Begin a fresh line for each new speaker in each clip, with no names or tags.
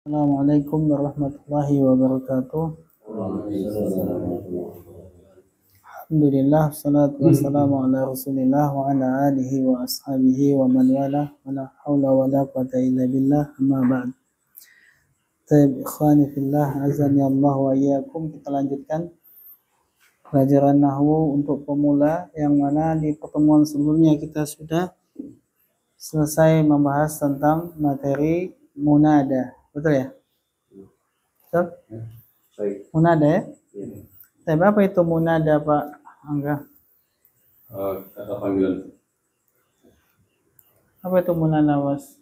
Assalamualaikum warahmatullahi wabarakatuh. Alhamdulillah, salatu wassalamu ala rasulillah wa ala alihi wa ashabihi wa man wala wa la hawla wa la quwata illa billah, amma ba'd. Taib ikhwani fillah, azani Allah wa iyyakum. Kita lanjutkan pelajaran nahwu untuk pemula, yang mana di pertemuan sebelumnya kita sudah selesai membahas tentang materi munada. Betul ya? Betul? Munada ya? Tapi apa itu munada, Pak Angga?
Kata panggilan.
Apa itu munada, Bos?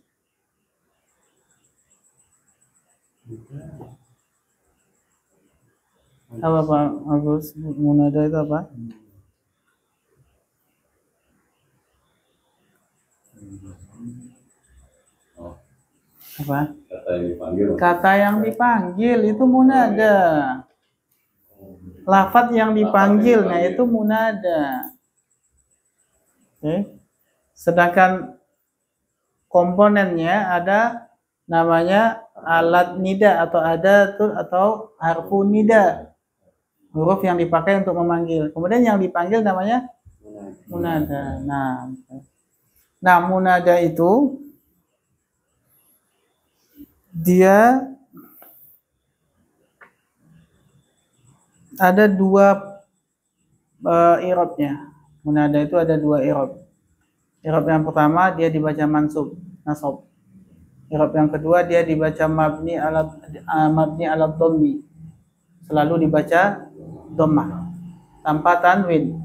Apa Pak Agus? Munada itu apa? Apa?
Kata yang dipanggil.
Kata yang dipanggil itu munada. Lafaz yang dipanggil, nah itu munada. Oke. Sedangkan komponennya ada namanya alat nida atau atau harfu nida, huruf yang dipakai untuk memanggil. Kemudian yang dipanggil namanya munada. Nah, munada itu dia ada dua i'rabnya. Munada itu ada dua i'rab. I'rab yang pertama dia dibaca mansub, nasab. I'rab yang kedua dia dibaca mabni ala dhammi. Selalu dibaca dhammah tanpa tanwin.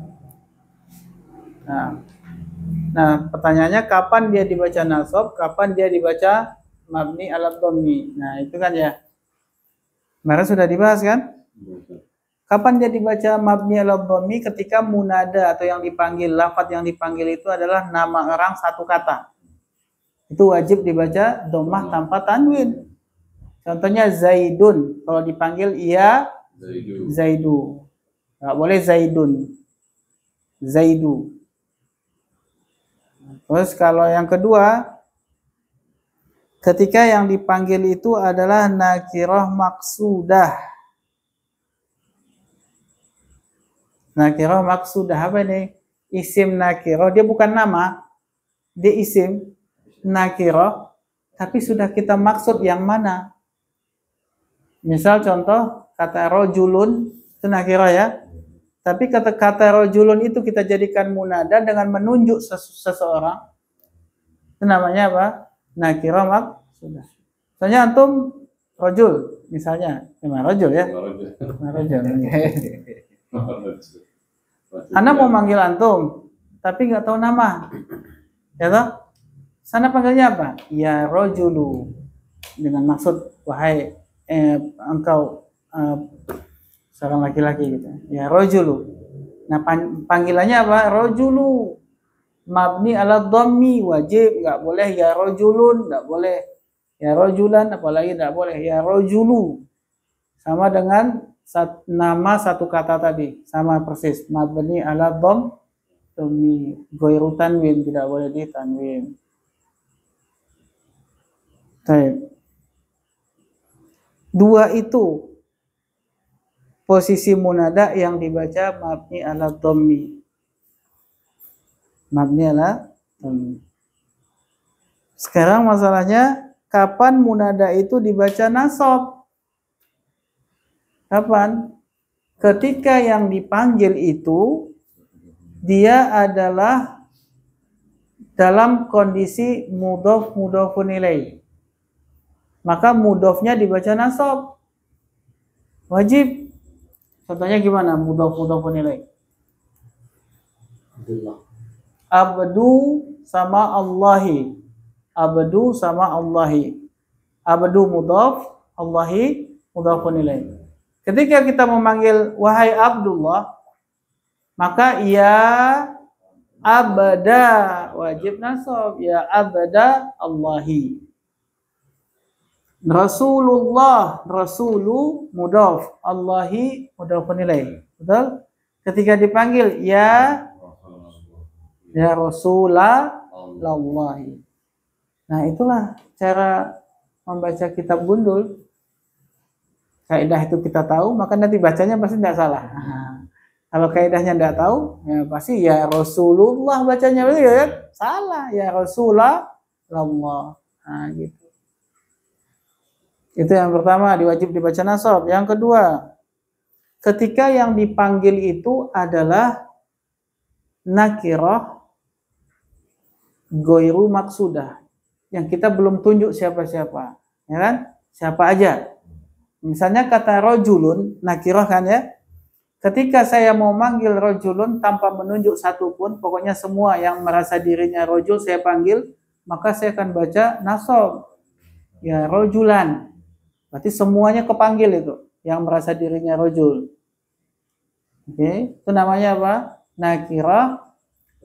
Nah, pertanyaannya kapan dia dibaca nasab, kapan dia dibaca mabni ala dhammi. Nah, itu kan ya. Kemarin sudah dibahas kan? Kapan dia dibaca mabni ala dhammi? Ketika munada atau yang dipanggil, lafaz yang dipanggil itu adalah nama orang satu kata. Itu wajib dibaca dhammah tanpa tanwin. Contohnya Zaidun, kalau dipanggil iya Zaidu. Enggak boleh Zaidun. Zaidu. Terus kalau yang kedua, ketika yang dipanggil itu adalah nakirah maksudah. Nakirah maksudah apa ini? Isim nakirah, dia bukan nama, dia isim nakirah, tapi sudah kita maksud yang mana. Misal contoh kata rojulun itu nakirah ya, tapi kata rojulun itu kita jadikan munada dengan menunjuk seseorang, itu namanya apa? Nakirah maksudah. Misalnya antum rojul, misalnya rojul ya, rojul. Anda mau manggil antum, tapi nggak tahu nama, ya toh? Sana panggilnya apa? Ya rojulu, dengan maksud wahai engkau seorang laki-laki gitu. Ya rojulu. Nah panggilannya apa? Rojulu. Mabni ala dhammi, wajib, nggak boleh ya rojulun, nggak boleh ya rojulan, apalagi nggak boleh ya rojulu. Sama dengan nama satu kata tadi, sama persis. Mabni ala dhammi, ghairu tanwin, tidak boleh ditanwin. Baik. Dua itu posisi munada yang dibaca mabni ala dhammi. Mabni ala dhammi. Sekarang masalahnya kapan munada itu dibaca nasab? Kapan? Ketika yang dipanggil itu dia adalah dalam kondisi mudhofun ilaih. Maka mudhofnya dibaca nasab. Wajib. Contohnya gimana mudhofun ilaih? Abdu sama Allahi. Abdu sama Allahi. Abdu mudhaf, Allahi mudhafun ilaih. Ketika kita memanggil wahai Abdullah, maka ya abada wajib nasab, ya abada Allahi. Rasulullah, rasulu mudhaf, Allahi mudhafun ilaih. Betul? Ketika dipanggil ya Rasulallah. Nah, itulah cara membaca kitab gundul. Kaidah itu kita tahu, maka nanti bacanya pasti tidak salah. Kalau kaidahnya tidak tahu, ya pasti ya Rasulullah bacanya berarti ya kan? Salah, ya Rasulullah. Nah, gitu. Itu yang pertama, diwajib dibaca nasab. Yang kedua, ketika yang dipanggil itu adalah nakirah goiru maksudah, yang kita belum tunjuk siapa-siapa, ya kan? Siapa aja. Misalnya kata rojulun, nakirah kan ya. Ketika saya mau manggil rojulun tanpa menunjuk satupun, pokoknya semua yang merasa dirinya rojul saya panggil, maka saya akan baca nasab. Ya rojulan. Berarti semuanya kepanggil itu, yang merasa dirinya rojul. Oke, itu namanya apa? Nakirah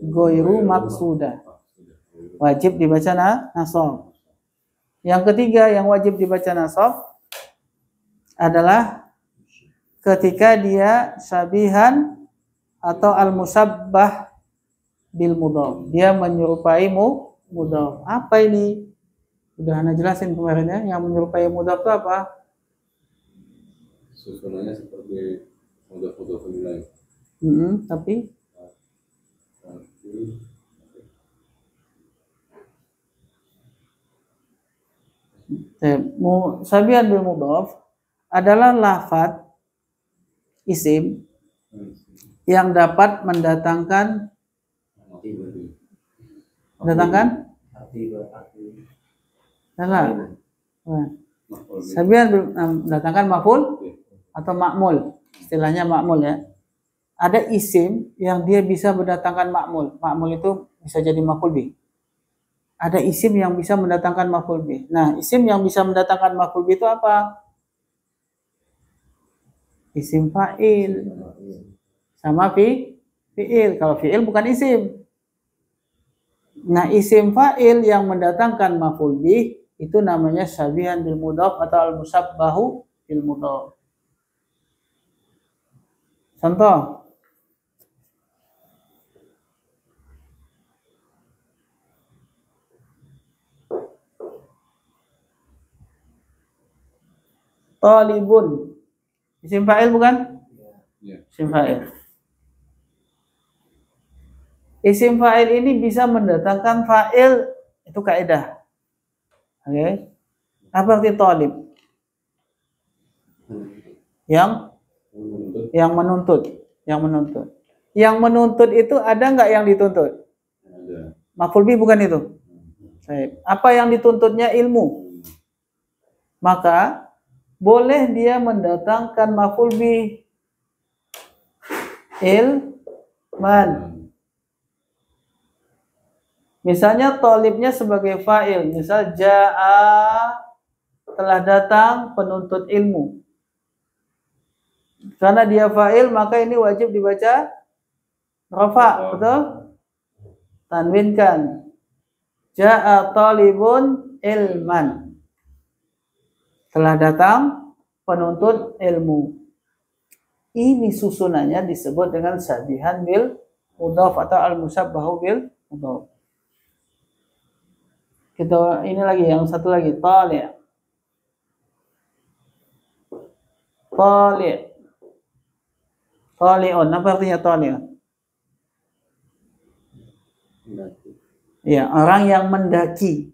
goiru maksudah. Wajib dibaca nasab. Yang ketiga yang wajib dibaca nasab adalah ketika dia syabihan atau al-musabbah bil mudhaf. Dia menyerupai mudhaf. Apa ini? Udah Ana jelasin kemarin ya, yang menyerupai mudhaf itu apa?
Susunannya seperti mudhaf nilai.
Tapi syabihan bil mudhaf adalah lafaz isim yang dapat mendatangkan syabihan mendatangkan maf'ul atau ma'mul, istilahnya ma'mul ya. Ada isim yang dia bisa mendatangkan ma'mul. Ma'mul itu bisa jadi maf'ul bih. Ada isim yang bisa mendatangkan maf'ul bih. Nah, isim yang bisa mendatangkan maf'ul bih itu apa? Isim fa'il sama fi'il. Kalau fi'il bukan isim. Nah, isim fa'il yang mendatangkan maf'ul bih itu namanya syabihan bil mudhaf atau al-musabbahu bil mudhaf. Contoh, talibun. Isim fa'il bukan?
Ya.
Isim fa'il. Isim fa'il ini bisa mendatangkan fa'il, itu kaidah. Oke. Apa arti talib? Yang menuntut. Yang menuntut itu ada nggak yang dituntut?
Ada.
Maf'ul bih bukan itu. Apa yang dituntutnya? Ilmu. Maka boleh dia mendatangkan maf'ul bih ilman. Misalnya talibnya sebagai fa'il, misal ja'a, telah datang penuntut ilmu. Karena dia fa'il maka ini wajib dibaca rafa, betul? Tanwinkan. Ja'a talibun ilman. Telah datang penuntut ilmu. Ini susunannya disebut dengan syabihan bil mudhaf atau al-musabbahu bil mudhaf. Kita ini lagi, yang satu lagi, tali'. Tali'un, apa artinya tali'un? Ya, orang yang mendaki.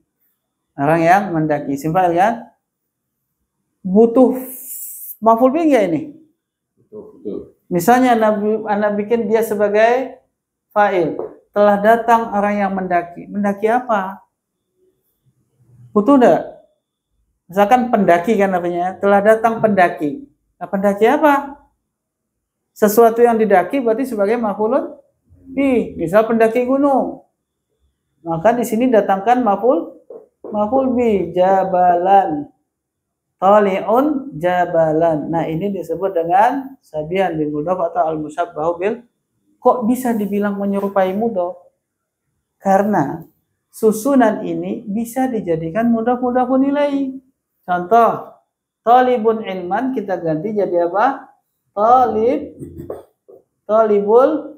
Simpel kan? Butuh maf'ul bih enggak ini?
Betul.
Misalnya Anda bikin dia sebagai fa'il. Telah datang orang yang mendaki. Mendaki apa? Butuh enggak? Misalkan pendaki kan artinya. Telah datang pendaki. Nah, pendaki apa? Sesuatu yang didaki berarti sebagai maf'ulun bih. Misal pendaki gunung. Maka di sini datangkan maf'ul bih, jabalan. Tali'un jabalan. Nah, ini disebut dengan syabihan bil mudhaf atau al-musabbahu bil. Kok bisa dibilang menyerupai mudhaf? Karena susunan ini bisa dijadikan mudhaf-mudhafun ilaih. Contoh, talibun ilman kita ganti jadi apa? Talibul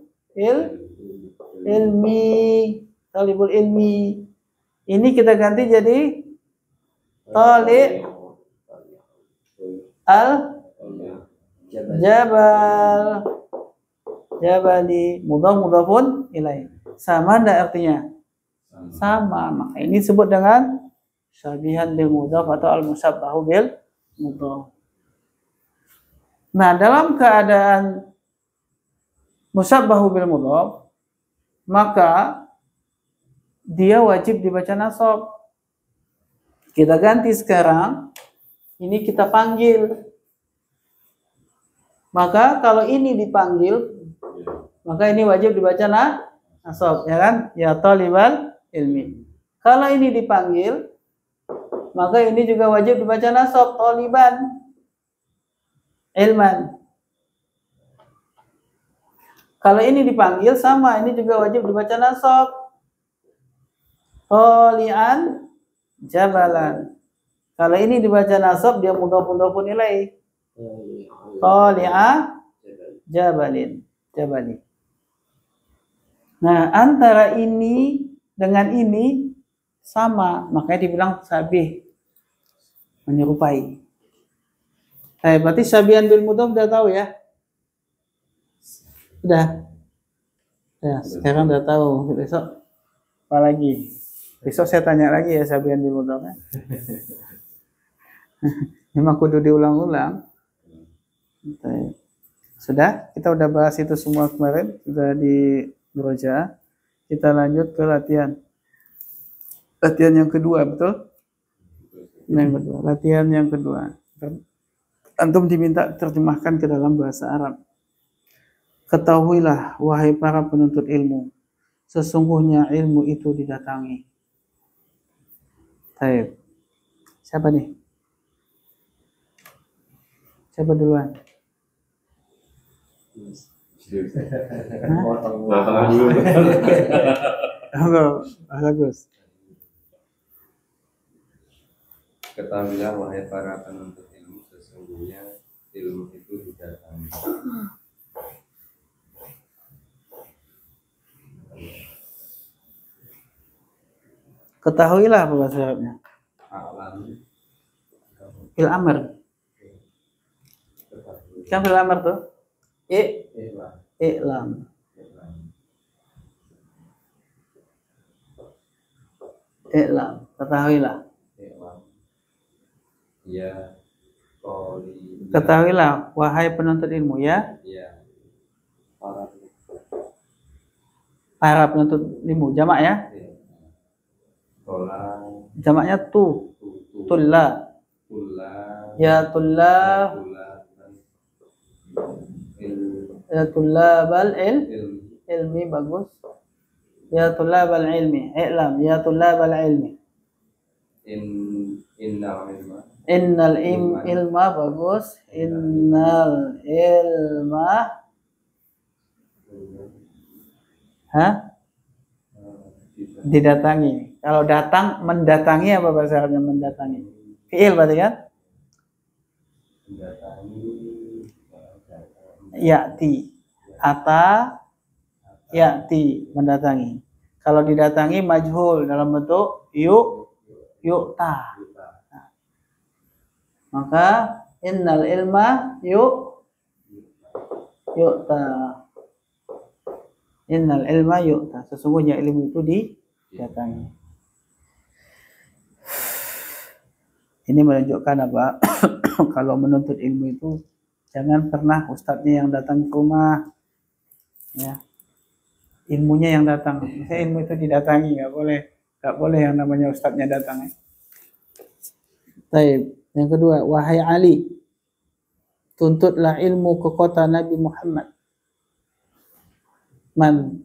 ilmi. Talibul ilmi. Ini kita ganti jadi Tali al jabal. Jabali mudhafun ilaih. Sama enggak artinya? Sama. Maka ini disebut dengan syabihan bil mudhaf atau al musabbahu bil mudhaf. Nah, dalam keadaan musabbahu bil mudhaf, maka dia wajib dibaca nasab. Kita ganti sekarang, ini kita panggil. Maka kalau ini dipanggil, maka ini wajib dibaca nasab, ya kan? Ya talibal ilmi. Kalau ini dipanggil, maka ini juga wajib dibaca nasab, taliban ilman. Kalau ini dipanggil sama, ini juga wajib dibaca nasab, talian jabalan. Kalau ini dibaca nasab, dia mudhafun ilaih. Tali'a jabalin, jabali. Nah, antara ini dengan ini sama, makanya dibilang sabih, menyerupai. Berarti syabihan bil mudhaf udah tahu ya? Udah. Ya, sekarang udah tahu. Besok apa lagi? Besok saya tanya lagi ya syabihan bil mudhafnya. Memang kudu diulang-ulang. Sudah, kita udah bahas itu semua kemarin, sudah di Broja. Kita lanjut ke latihan. Latihan yang kedua, betul? Yang kedua, latihan yang kedua. Antum diminta terjemahkan ke dalam bahasa Arab. Ketahuilah, wahai para penuntut ilmu, sesungguhnya ilmu itu didatangi. Baik. Siapa nih? Siapa duluan? Bagus.
Ketahuilah wahai para penuntut ilmu, sesungguhnya ilmu itu didatangi.
Ketahuilah apa bahasa Arabnya? Fil amr. Kan fil amr tuh? I'lam. I'lam. Ketahuilah.
Ya.
Ketahuilah, wahai penuntut ilmu, ya.
Ya.
Para penuntut ilmu, jamak ya. Jamaknya tulla. Ya tullab. Ya tullabal ilmi, bagus. Ya tullabal ilmi, i'lam. Ya tullabal ilmi. Innal ilma, bagus. Innal ilma. Didatangi. Kalau datang, mendatangi apa bahasa Arabnya mendatangi? Fi'il berarti kan? Ya'ti. Ata ya'ti, mendatangi. Kalau didatangi majhul dalam bentuk yu'ta. Nah, maka innal ilma yu'ta. Innal ilma yu'ta. Sesungguhnya ilmu itu didatangi. Ini menunjukkan apa? Kalau menuntut ilmu itu jangan pernah ustadznya yang datang ke rumah, ya. Ilmunya yang datang. Ilmu itu didatangi, nggak boleh yang namanya ustadznya datang. Baik. Yang kedua, wahai Ali, tuntutlah ilmu ke kota Nabi Muhammad. Man?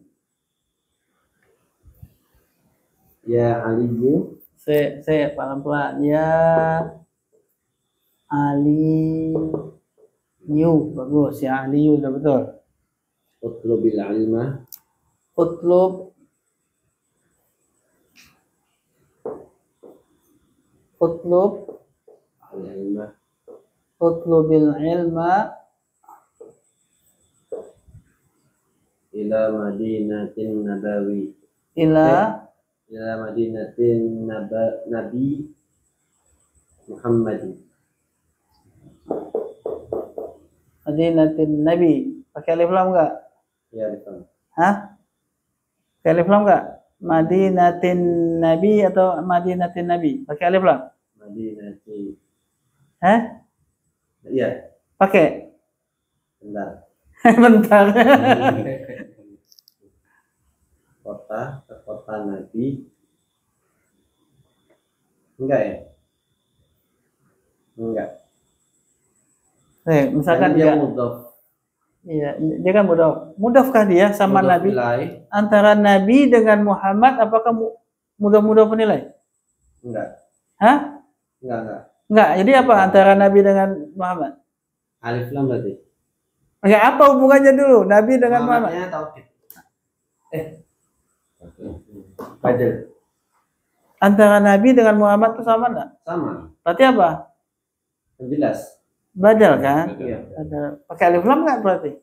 Ya Aliyu.
Saya pelan-pelan. Ya Aliyu, bagus. Ya Aliyu, udah betul.
Utlubil ilma.
Utlub
Al-ilma.
Utlubil ilma
Ila madinatin nabawi.
ila
Ila madinatin nabi. Muhammadin.
Madinatin Nabi. Pakai alif lam enggak?
Ya, betul.
Hah? Pakai alif lam enggak? Madinatin Nabi atau Madinatin Nabi? Pakai alif lam?
Madinati.
Hah?
Iya,
Pakai?
bentar.
Bentar.
Kota ke kota Nabi. Enggak ya? Enggak.
Misalkan
Kan dia
enggak.
mudhof.
Iya, dia kan mudhaf. Mudhafkah dia sama
Mudhof
Nabi?
ilaih.
Antara Nabi dengan Muhammad apakah mudhaf penilai?
Enggak.
Hah?
Enggak.
Enggak. Jadi apa antara Nabi dengan Muhammad?
Alif lam berarti.
Ya, apa hubungannya dulu Nabi dengan Muhammad?
Muhammadnya taukid. Badal.
Antara Nabi dengan Muhammad itu sama enggak?
Sama.
Berarti apa?
Penjelas.
Badal kan?
Iya.
Badal. Pakai alif lam enggak berarti?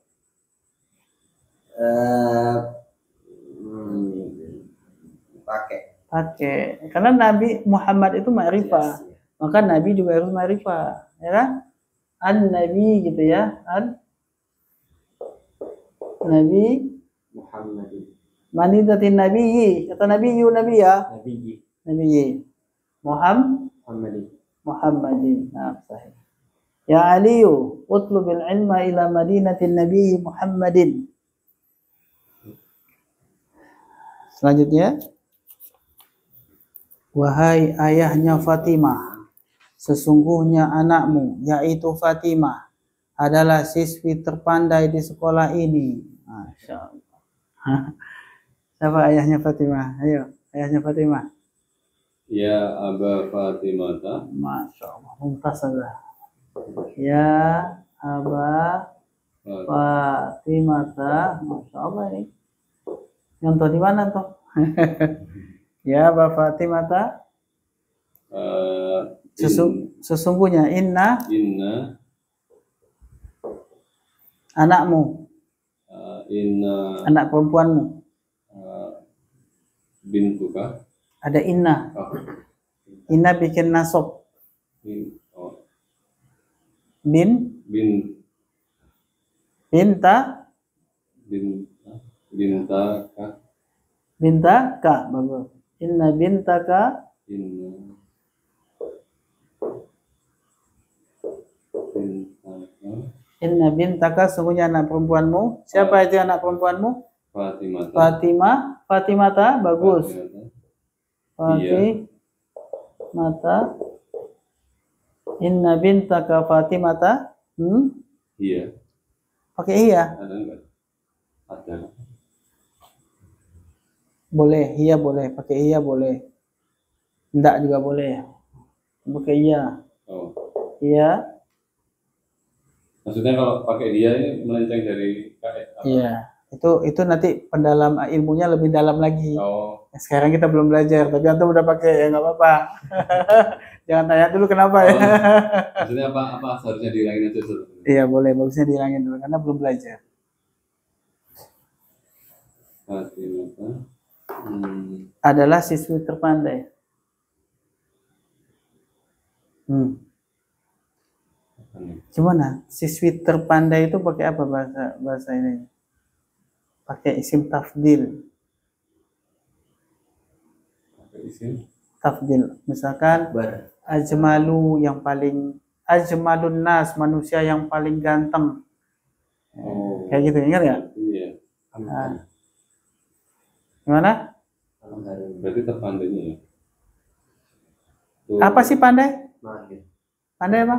Pakai.
Pakai. Karena Nabi Muhammad itu ma'rifah.
Yes, ya.
Maka Nabi juga harus ma'rifah, ya kan? An-Nabi gitu ya. Nabi
Muhammadin.
Manidatin Nabiyyi. Kata Nabi Nabi ya.
Nabiyyi.
Nabiyyi.
Muhammadin.
Muhammadin. Nah, sahih. Ya Aliyu, utlubil ilma ila madinatin Nabi Muhammadin. Selanjutnya, wahai ayahnya Fatimah, sesungguhnya anakmu, yaitu Fatimah, adalah siswi terpandai di sekolah ini. Masya Allah. Siapa ayahnya Fatimah? Ayo, ayahnya Fatimah.
Ya Aba Fatimata.
Masya Allah, mumtazah. Ya Aba Fatimata. Masya Allah ini. Contoh di mana tuh? Ya Aba Fatimata. Sesungguhnya inna anakmu, anak perempuanmu,
bintuka.
ada inna. Inna bikin nasab. Bintaka bagus. Inna bintaka. Inna bintaka, sungguhnya anak perempuanmu. Siapa itu anak perempuanmu? Fatimata bagus. Fatimata. Inna bintaka Fatimata.
Iya.
Pakai iya.
Ada enggak? Ada.
Boleh, iya boleh. Pakai iya boleh. Enggak juga boleh. Pakai iya.
Oh.
Iya.
Maksudnya kalau pakai dia ini melenceng dari KS.
Iya. Itu nanti pendalam ilmunya lebih dalam lagi.
Oh.
Sekarang kita belum belajar, tapi antum udah pakai, ya nggak apa-apa. Jangan tanya dulu kenapa ya.
Maksudnya apa seharusnya dihilangin aja dulu?
Iya boleh, bagusnya dihilangin dulu karena belum belajar.
Fatimata.
Adalah siswi terpandai. Gimana? Siswi terpandai itu pakai apa bahasa ini? Pakai isim tafdil. Tafdil. Misalkan ajmalu, yang paling, ajmalun nas, manusia yang paling ganteng.
Oh.
Kayak gitu, ingat nggak?
Iya.
Nah. Gimana?
Berarti terpandainya ya.
Apa sih pandai?
Mahir.
Pandai apa?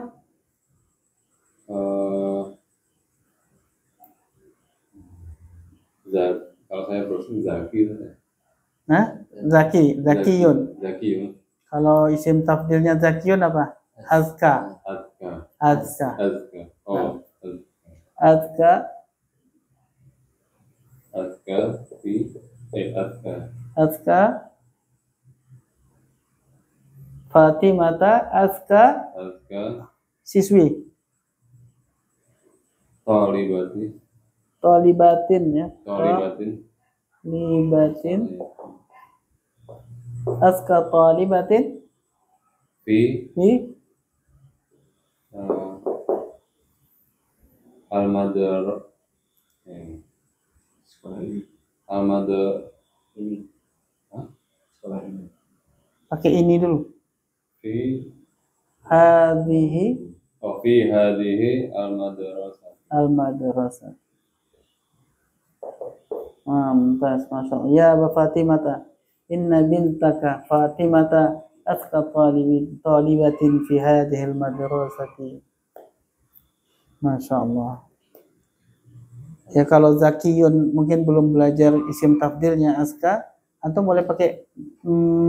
Kalau saya browsing Zaki.
Nah, Zakiyun.
Zakiyun.
Kalau isim tafdilnya Zakiyun apa? Azka.
Oh.
Azka. Azka. Fatimata azka. Siswi. Tolibatin ya. Tolibatin. Azka tolibatin.
Fi Al-madar
Sekolah ini.
Al-madar
Ini.
Hah?
Sekolah ini.
Pakai ini dulu.
fi
Hadhihi
fi hadhihi al-madrasah.
al-madrasah. Mumtaz, masya Allah. Ya Aba Fatimata, inna bintaka Fatimata athqa talibatin fi hadhihi al-madrasati. Masya Allah. Ya kalau Zakiyun mungkin belum belajar isim tafdilnya aska, antum boleh pakai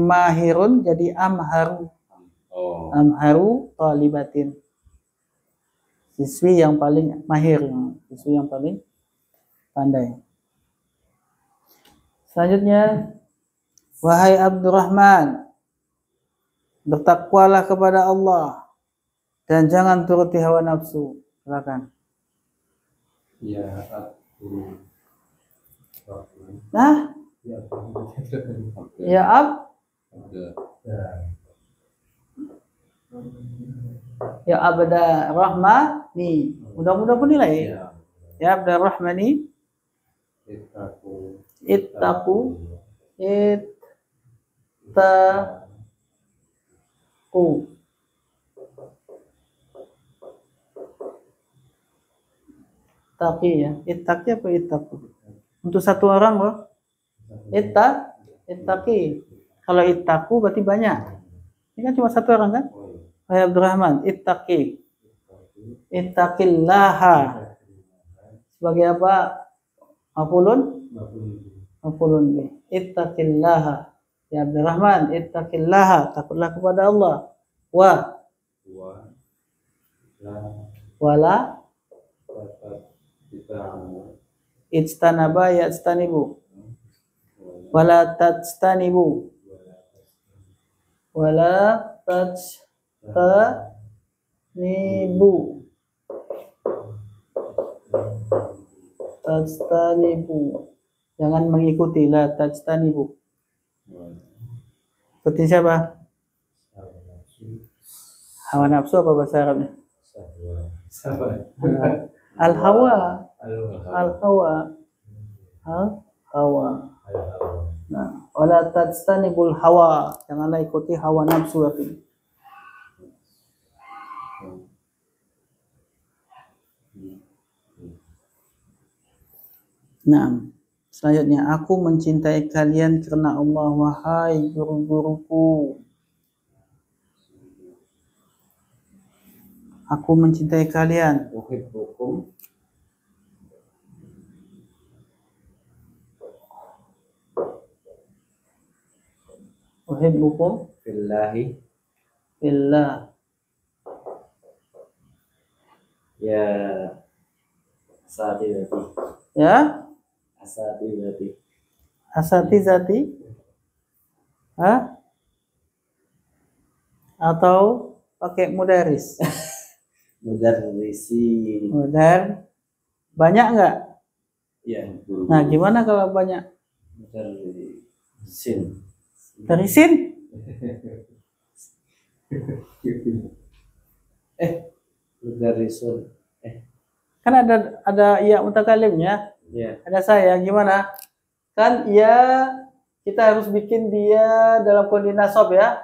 mahirun jadi amharu.
Oh,
Amharu talibatin. Siswi yang paling mahir, siswi yang paling pandai. Selanjutnya, wahai Abdurrahman, bertakwalah kepada Allah dan jangan turuti hawa nafsu. Silakan.
ya aku.
Nah, ya Ab, ya Abda Rahmani. Mudah-mudahan pun nilai. Ya Abda Rahmani, ittaqu Ittaqi ya. Ittaqi apa ittaqu? Untuk satu orang loh. Ittaqi. Kalau ittaqu berarti banyak. Ini kan cuma satu orang kan? Wahai Abdurrahman, ittaqi. Ittaqillaha. Sebagai apa? Mafulun? Mafulun bi. Ittaqillaha. Ya Abdurrahman, ittaqillaha. Takutlah kepada Allah. Wala ijtanaba yajtanibu. Wala tajtanibu. Wala tajtanibu. Tajtanibu. Jangan mengikuti la tajtanibu. Ikuti siapa? Hawa nafsu apa bahasa Arabnya? Al-hawa. Al-hawa. Al-hawa. Nah, wala tajtanibul hawa. Janganlah ikuti hawa nafsu artinya. Nah, selanjutnya aku mencintai kalian karena Allah, wahai guru-guruku. Aku mencintai kalian.
Uhibbukum
Uhibbukum
fillahi
fillah.
ya asatidati.
Ya,
Asatidati.
asatizati. Hah? Atau pakai mudaris.
Mudarrisin.
Mudar. Banyak enggak?
Ya,
Nah, gimana kalau banyak?
mudarrisin.
Darisin?
Mudarrisun.
Kan ada ya mutakalimnya.
Ya.
Ada saya, gimana? Kan ya kita harus bikin dia dalam kondisi nasab ya.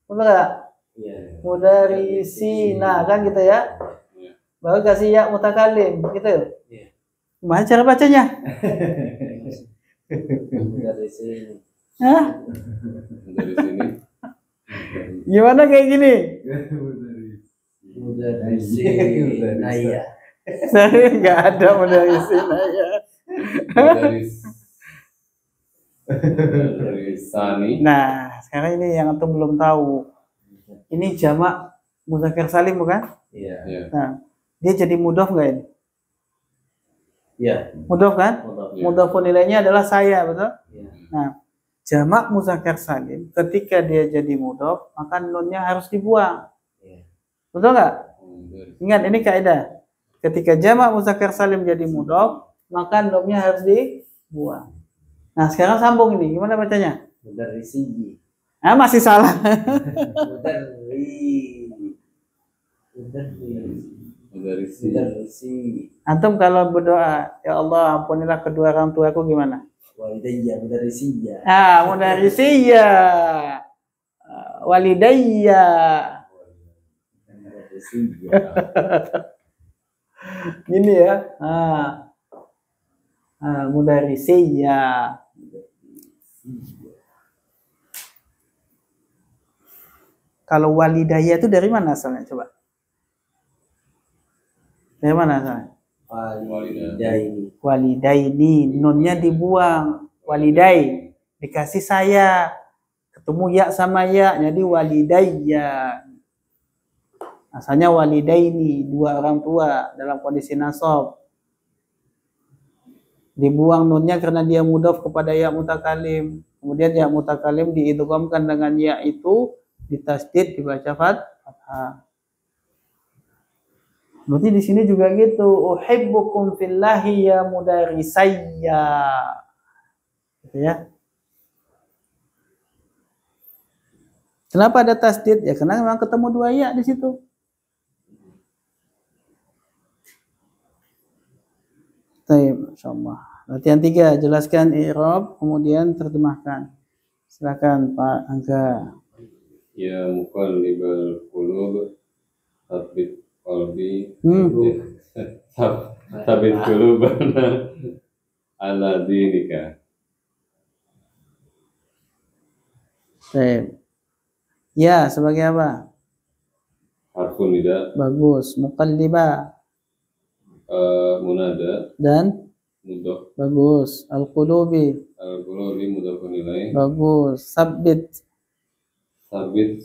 Betul enggak?
Ya.
Mudarisina kan gitu ya. Baru kasih ya mutakalim gitu.
Iya.
Gimana cara bacanya?
Mudarrisin.
Hah?
Dari sini.
Gimana kayak gini?
Mudarrisin. Nah, iya.
Saya nggak ada mudarisina ya.
Dari sani.
Nah, sekarang ini yang antum belum tahu. Ini jamak muzakkar salim bukan?
Iya.
Ya.
Nah, dia jadi mudhof nggak ini?
Iya.
Mudhof kan? Mudhofun nilainya adalah saya, betul?
Iya.
Nah, jamak muzakkar salim ketika dia jadi mudhof, maka nunnya harus dibuang.
Iya.
Betul nggak? Ingat ini kaidah. Ketika jamak muzakkar salim jadi mudhof, maka nunnya harus dibuang. Nah, sekarang sambung ini. Gimana bacanya?
Mudarrisi.
Ah, masih salah.
Mudarri. Mudarri.
Mudarisi.
Mudarrisi.
Antum kalau berdoa, ya Allah ampunilah kedua orang tuaku gimana?
Walidayya. Mudarrisiyya.
Mudarisiyya. Walidayya.
Mudarrisiyya.
Gini ya. Mudarisiyya. Kalau walidayya itu dari mana asalnya? Coba. Dari mana asalnya?
Walidaini.
Walidaini. Nunnya dibuang. Walidai. Dikasih saya. Ketemu ya sama ya. Jadi walidayya. Asalnya walidaini. Dua orang tua dalam kondisi nasab. Dibuang nunnya karena dia mudhaf kepada ya mutakalim. Kemudian ya mutakalim diidghamkan dengan ya itu. Ditasdid dibaca fathah. Berarti di sini juga gitu. Uhibbukum fillahi ya mudarisayya. Gitu ya. Kenapa ada tasdid? Ya karena memang ketemu dua ya di situ. Baik, masyaallah. Latihan 3, jelaskan i'rab, kemudian terjemahkan. Silakan Pak Angga.
Ya muqallibal qulub, tsabbit qalbi. Tsabbit qulubana ala dinika.
Baik. Ya, sebagai apa?
Harfun nida.
Bagus. Muqalliba.
Munada.
Dan?
Mudhaf.
Bagus. Al-qulubi.
Al-qulubi mudhafun ilaih.
Bagus. Sabbit.
Sabit.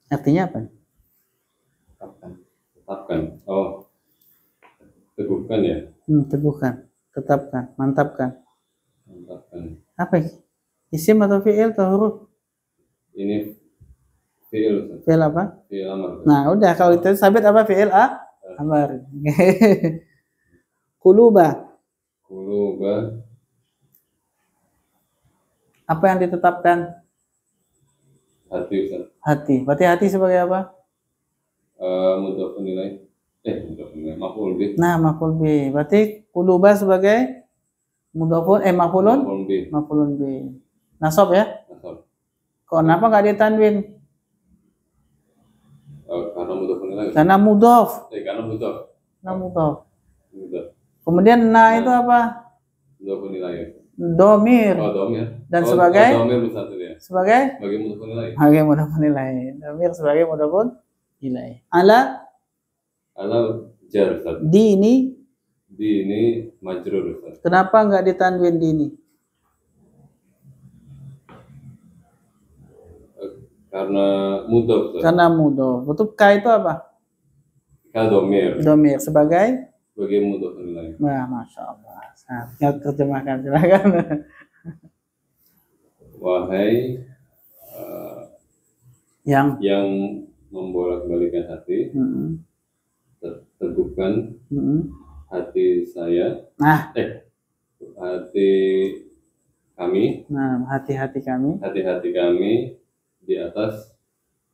Artinya apa?
Tetapkan. Oh, teguhkan ya.
Teguhkan. Tetapkan. Mantapkan.
Tetapkan.
Apa ini? Isim atau fi'il atau huruf?
Ini fi'il.
Fi'il apa?
Fi'il amar.
Nah, udah kalau itu sabit apa fi'il amar. Quluba.
Quluba.
Apa yang ditetapkan?
Hati Ustaz.
Hati. Berarti hati sebagai apa?
Mudhafun ilaih. Mudhafun ilaih. Maf'ul bih.
Nah, maf'ul bih. Berarti quluba sebagai mudhafun maf'ulun?
Maf'ul bih.
Maf'ulun bih. Nasab ya?
Nasab.
Kenapa nggak ditanwin?
Karena mudhafun ilaih.
Karena mudhaf.
Karena mudhaf.
Karena mudhaf.
Mudhaf.
Kemudian itu apa?
Mudhafun ilaih.
Domir.
Oh, domir.
Dan sebagai?
Domir satu ya.
Sebagai?
Sebagai mudhafun ilaih.
Sebagai mudhafun ilaih. Domir sebagai mudhafun ilaih. Ala
jar Ustaz.
di
ini majrur Ustaz.
Kenapa nggak ditanwin di ini?
Karena mudhaf Ustaz.
Karena mudhaf. Betul ka itu apa?
Ka domir.
Domir sebagai
mudhafun ilaih.
Wah, masya Allah. Sangat terjemahkan, silakan.
Wahai
yang
membolak-balikan hati, teguhkan hati saya. Hati kami.
Nah, hati-hati kami.
Hati-hati kami di atas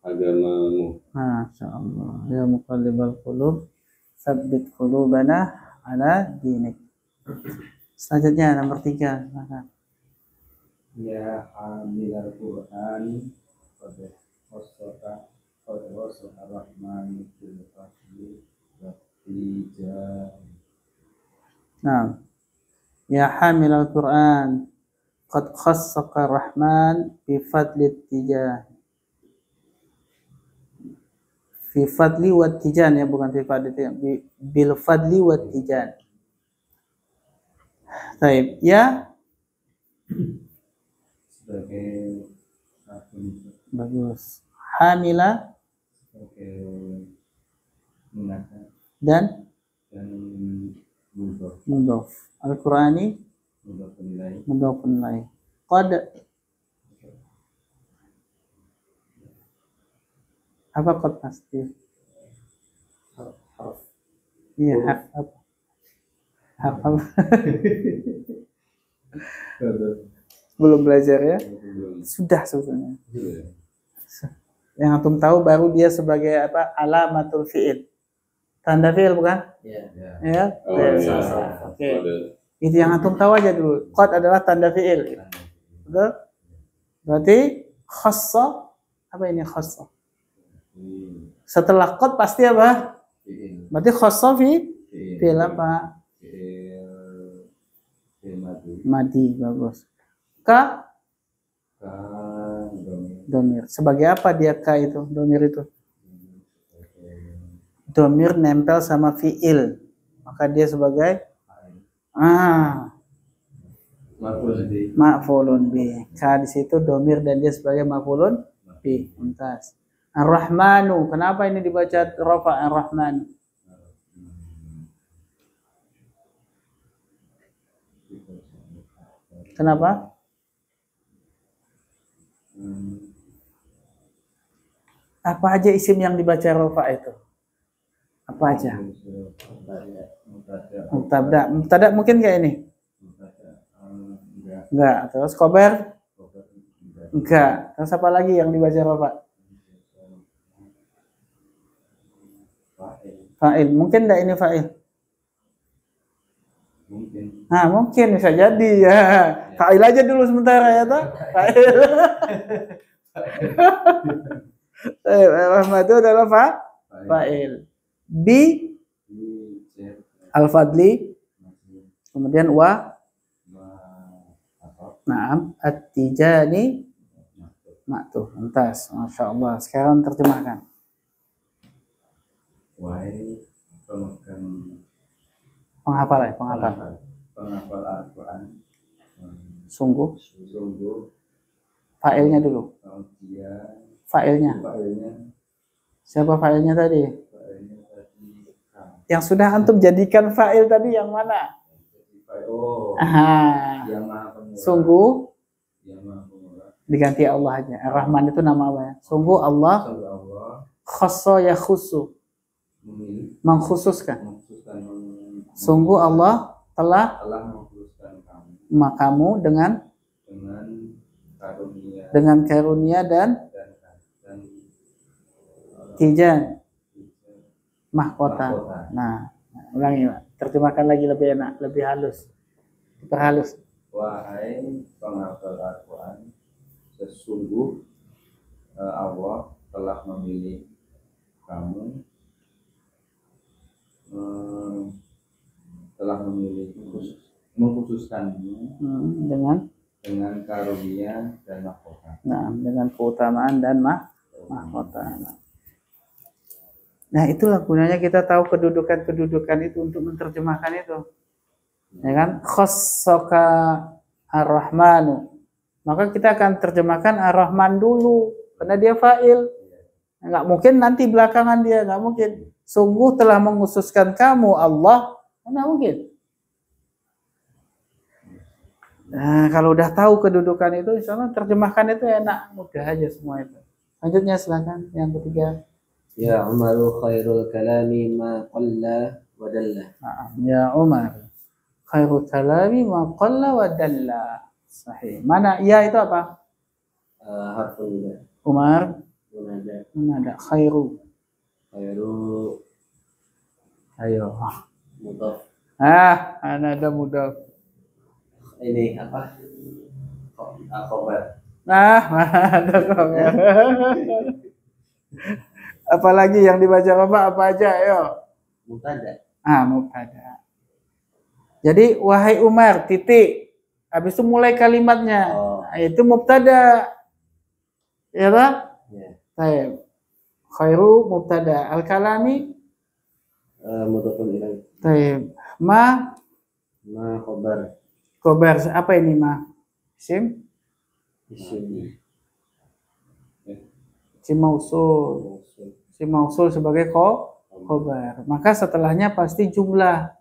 agamamu.
Masya Allah. Ya muqallibal qulub, tsabbit qulubana ala dinik. Selanjutnya nomor 3. Silakan.
Ya hamilal Qur'an qad wasata ar-Rahman bil fadli wa tijah.
Nah. Ya hamilal Qur'an qad khassaka ar-Rahman bi fadli tijah. Fi fadli wa tijan ya, bukan fi fadli, bil fadli wa tijan. Baik, ya.
Sebagai
Bagus. Hamila
sebagai munada
dan mudhaf. Al-Qur'ani mudhafun ilaih. Qad apa qad pasti? Iya, hak apa? Belum belajar ya?
Belum.
Sudah sebetulnya.
Iya.
Yang antum tahu baru dia sebagai apa? Alamatul fi'il. Tanda fi'il bukan?
Ya.
Ya.
Ya.
Oh,
Ya.
iya.
Oke.
Kode.
Itu yang antum tahu aja dulu. Qad adalah tanda fi'il. Betul? Berarti khassa apa ini khassa? Setelah qad pasti apa?
Fi'il.
Berarti khassa
Fi'il.
fi'il apa?
Fi'il madi.
Madi, bagus. Ka
Kan
domir. Sebagai apa dia ka itu? Domir itu. Domir nempel sama fi'il. Maka dia sebagai maf'ulun bi. Ka di situ domir dan dia sebagai maf'ulun bi. Mumtaz. Ar-Rahmanu. Kenapa ini dibaca rafa Ar-Rahmanu? Kenapa? Apa aja isim yang dibaca rafa itu? Apa aja? Mubtada. Mubtada mungkin kayak ini? Enggak. Terus khobar? Enggak. Terus apa lagi yang dibaca rafa? Fa'il. Mungkin enggak ini fa'il?
Mungkin.
Nah, mungkin bisa jadi ya. Fa'il aja dulu sementara ya toh. Fa'il. Rahmat itu adalah fa'il. Bi al-fadli. Kemudian wa. Naam. At-tijani. Ma'tuh. Entas. Masya Allah. Sekarang terjemahkan.
Wahai pemegang
Penghafal ya, penghafal.
penghafal Al-Quran.
Sungguh.
Sungguh.
Fa'ilnya dulu.
Dia
Fa'ilnya.
fa'ilnya
Siapa fa'ilnya tadi?
fa'ilnya tadi
Yang sudah antum jadikan fa'il tadi yang mana?
oh
Aha.
yang maha pemurah.
Sungguh
Yang maha pemurah.
diganti Allah aja. Ar-Rahman itu nama apa ya? Sungguh Allah
Sungguh Allah
khassa ya khusu.
memilih
Mengkhususkan.
mengkhususkan
Sungguh Allah telah
telah mengkhususkan
kamu dengan karunia dan tijan mahkota. Nah, ulangi Pak. Terjemahkan lagi lebih enak, lebih halus. Diperhalus.
Wahai penghafal Al-Quran, sesungguh Allah telah memilih kamu, telah memilih mengkhususkanmu dengan karunia dan mahkota.
Nah, dengan keutamaan dan mahkota. Nah, itulah gunanya kita tahu kedudukan-kedudukan itu untuk menerjemahkan itu. Ya kan? Khassaka Ar-Rahmanu. Maka kita akan terjemahkan Ar-Rahman dulu karena dia fa'il. Enggak mungkin nanti belakangan dia, enggak mungkin. Sungguh telah mengkhususkan kamu Allah, enggak mungkin. Nah, kalau udah tahu kedudukan itu, insya Allah terjemahkan itu enak, mudah aja semua itu. Lanjutnya silakan yang ketiga.
Ya Umaru khairul kalami ma qalla wa dalla.
Ya Umar, khairul kalami ma qalla wa dalla. Sahih. Mana ya itu apa?
Harfun ya.
Umar.
Munada.
Munada. Khairu.
Khairu.
Ayo.
Mudhaf.
Ada mudhaf.
Ini apa? Khobar.
Ada khobar. Apalagi yang dibaca apa aja, ayo.
Mubtada.
Mubtada. Jadi wahai Umar, titik. Habis itu mulai kalimatnya. Itu mubtada. Ya tak?
Ya.
Baik. Khairu mubtada. Al-kalami
Mudhafun ilaih.
Baik. Ma
Khobar.
khobar. Apa ini ma? Isim?
Isim.
Isim mausul. Isim mausul sebagai khobar. Maka setelahnya pasti jumlah.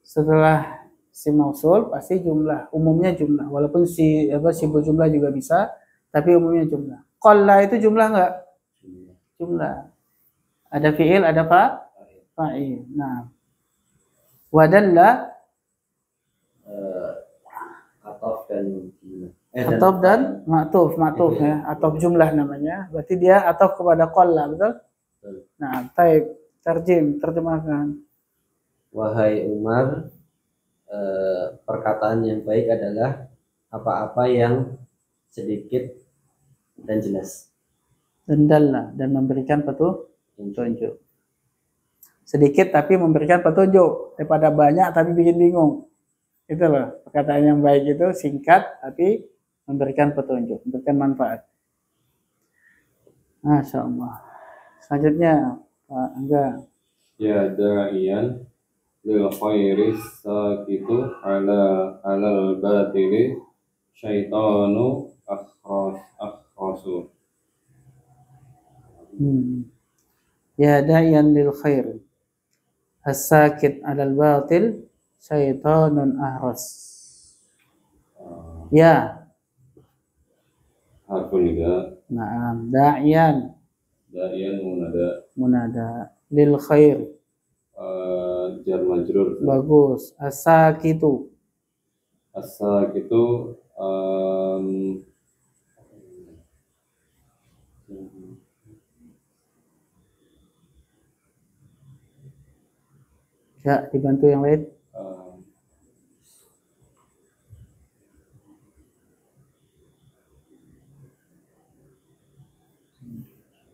Setelah isim mausul pasti jumlah. Umumnya jumlah. Walaupun sibuk jumlah juga bisa, tapi umumnya jumlah. Qalla itu jumlah enggak? Jumlah. Ada fi'il, ada fa'il. Nah. Wadalla
Ataf dan jumlah.
Atof dan ma'tuf ya, atof jumlah namanya. Berarti dia atof kepada qalla, betul? Nah, taib, terjemahkan.
Wahai Umar, perkataan yang baik adalah apa-apa yang sedikit dan jelas.
Dan dalla, dan memberikan petunjuk. Sedikit tapi memberikan petunjuk, daripada banyak tapi bikin bingung. Itu loh, perkataan yang baik itu singkat tapi memberikan petunjuk, memberikan manfaat. Masya Allah. Selanjutnya, Pak Angga.
Ya da'iyan lil khairi sakitu ala batili syaitanu akhrasu.
Ya da'iyan lil khair as-sakit alal batil syaitanun ahras. Ya
Harfun nida.
Naam, da'iyan munada lil khair
Jar majrur.
bagus. As-sakitu
As-sakitu
ya, dibantu yang lain.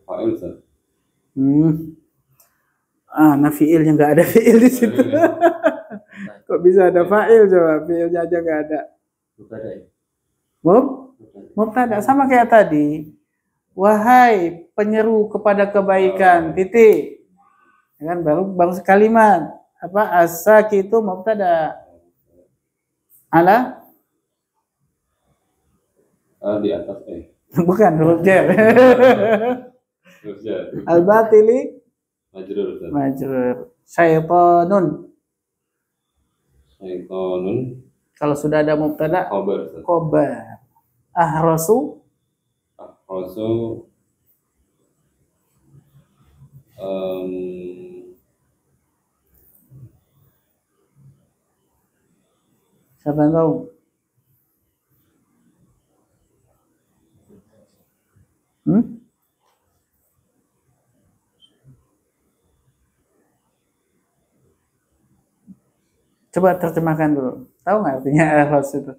Fa'il Ustaz.
Nah fiilnya nggak ada fiil di situ. Kok bisa ada fa'il coba? Fiilnya aja nggak ada. Mubtada sama kayak tadi. Wahai penyeru kepada kebaikan, titik. Ya kan baru sekalimat. Apa as-sakitu mubtada. Ala
Di atas
bukan huruf jar.
Huruf jar.
Al-batili
Majrur Ustaz.
majrur. Syaitanun. Kalau sudah ada mubtada khobar. Ahrasu siapa yang tahu? Coba terjemahkan dulu. Tahu nggak artinya ahras itu?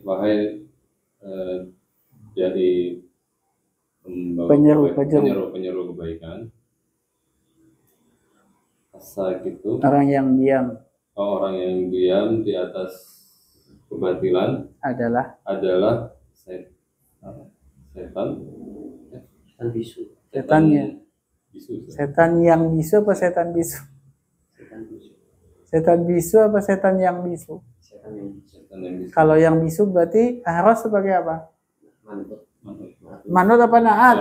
Wahai jadi
penyeru
kebaikan. As-sakitu
orang yang diam.
Orang yang diam di atas kebatilan adalah setan
bisu.
Setan yang bisu apa setan bisu? Setan bisu apa setan yang bisu? Kalau yang bisu berarti ahras sebagai apa? Manut apa naat?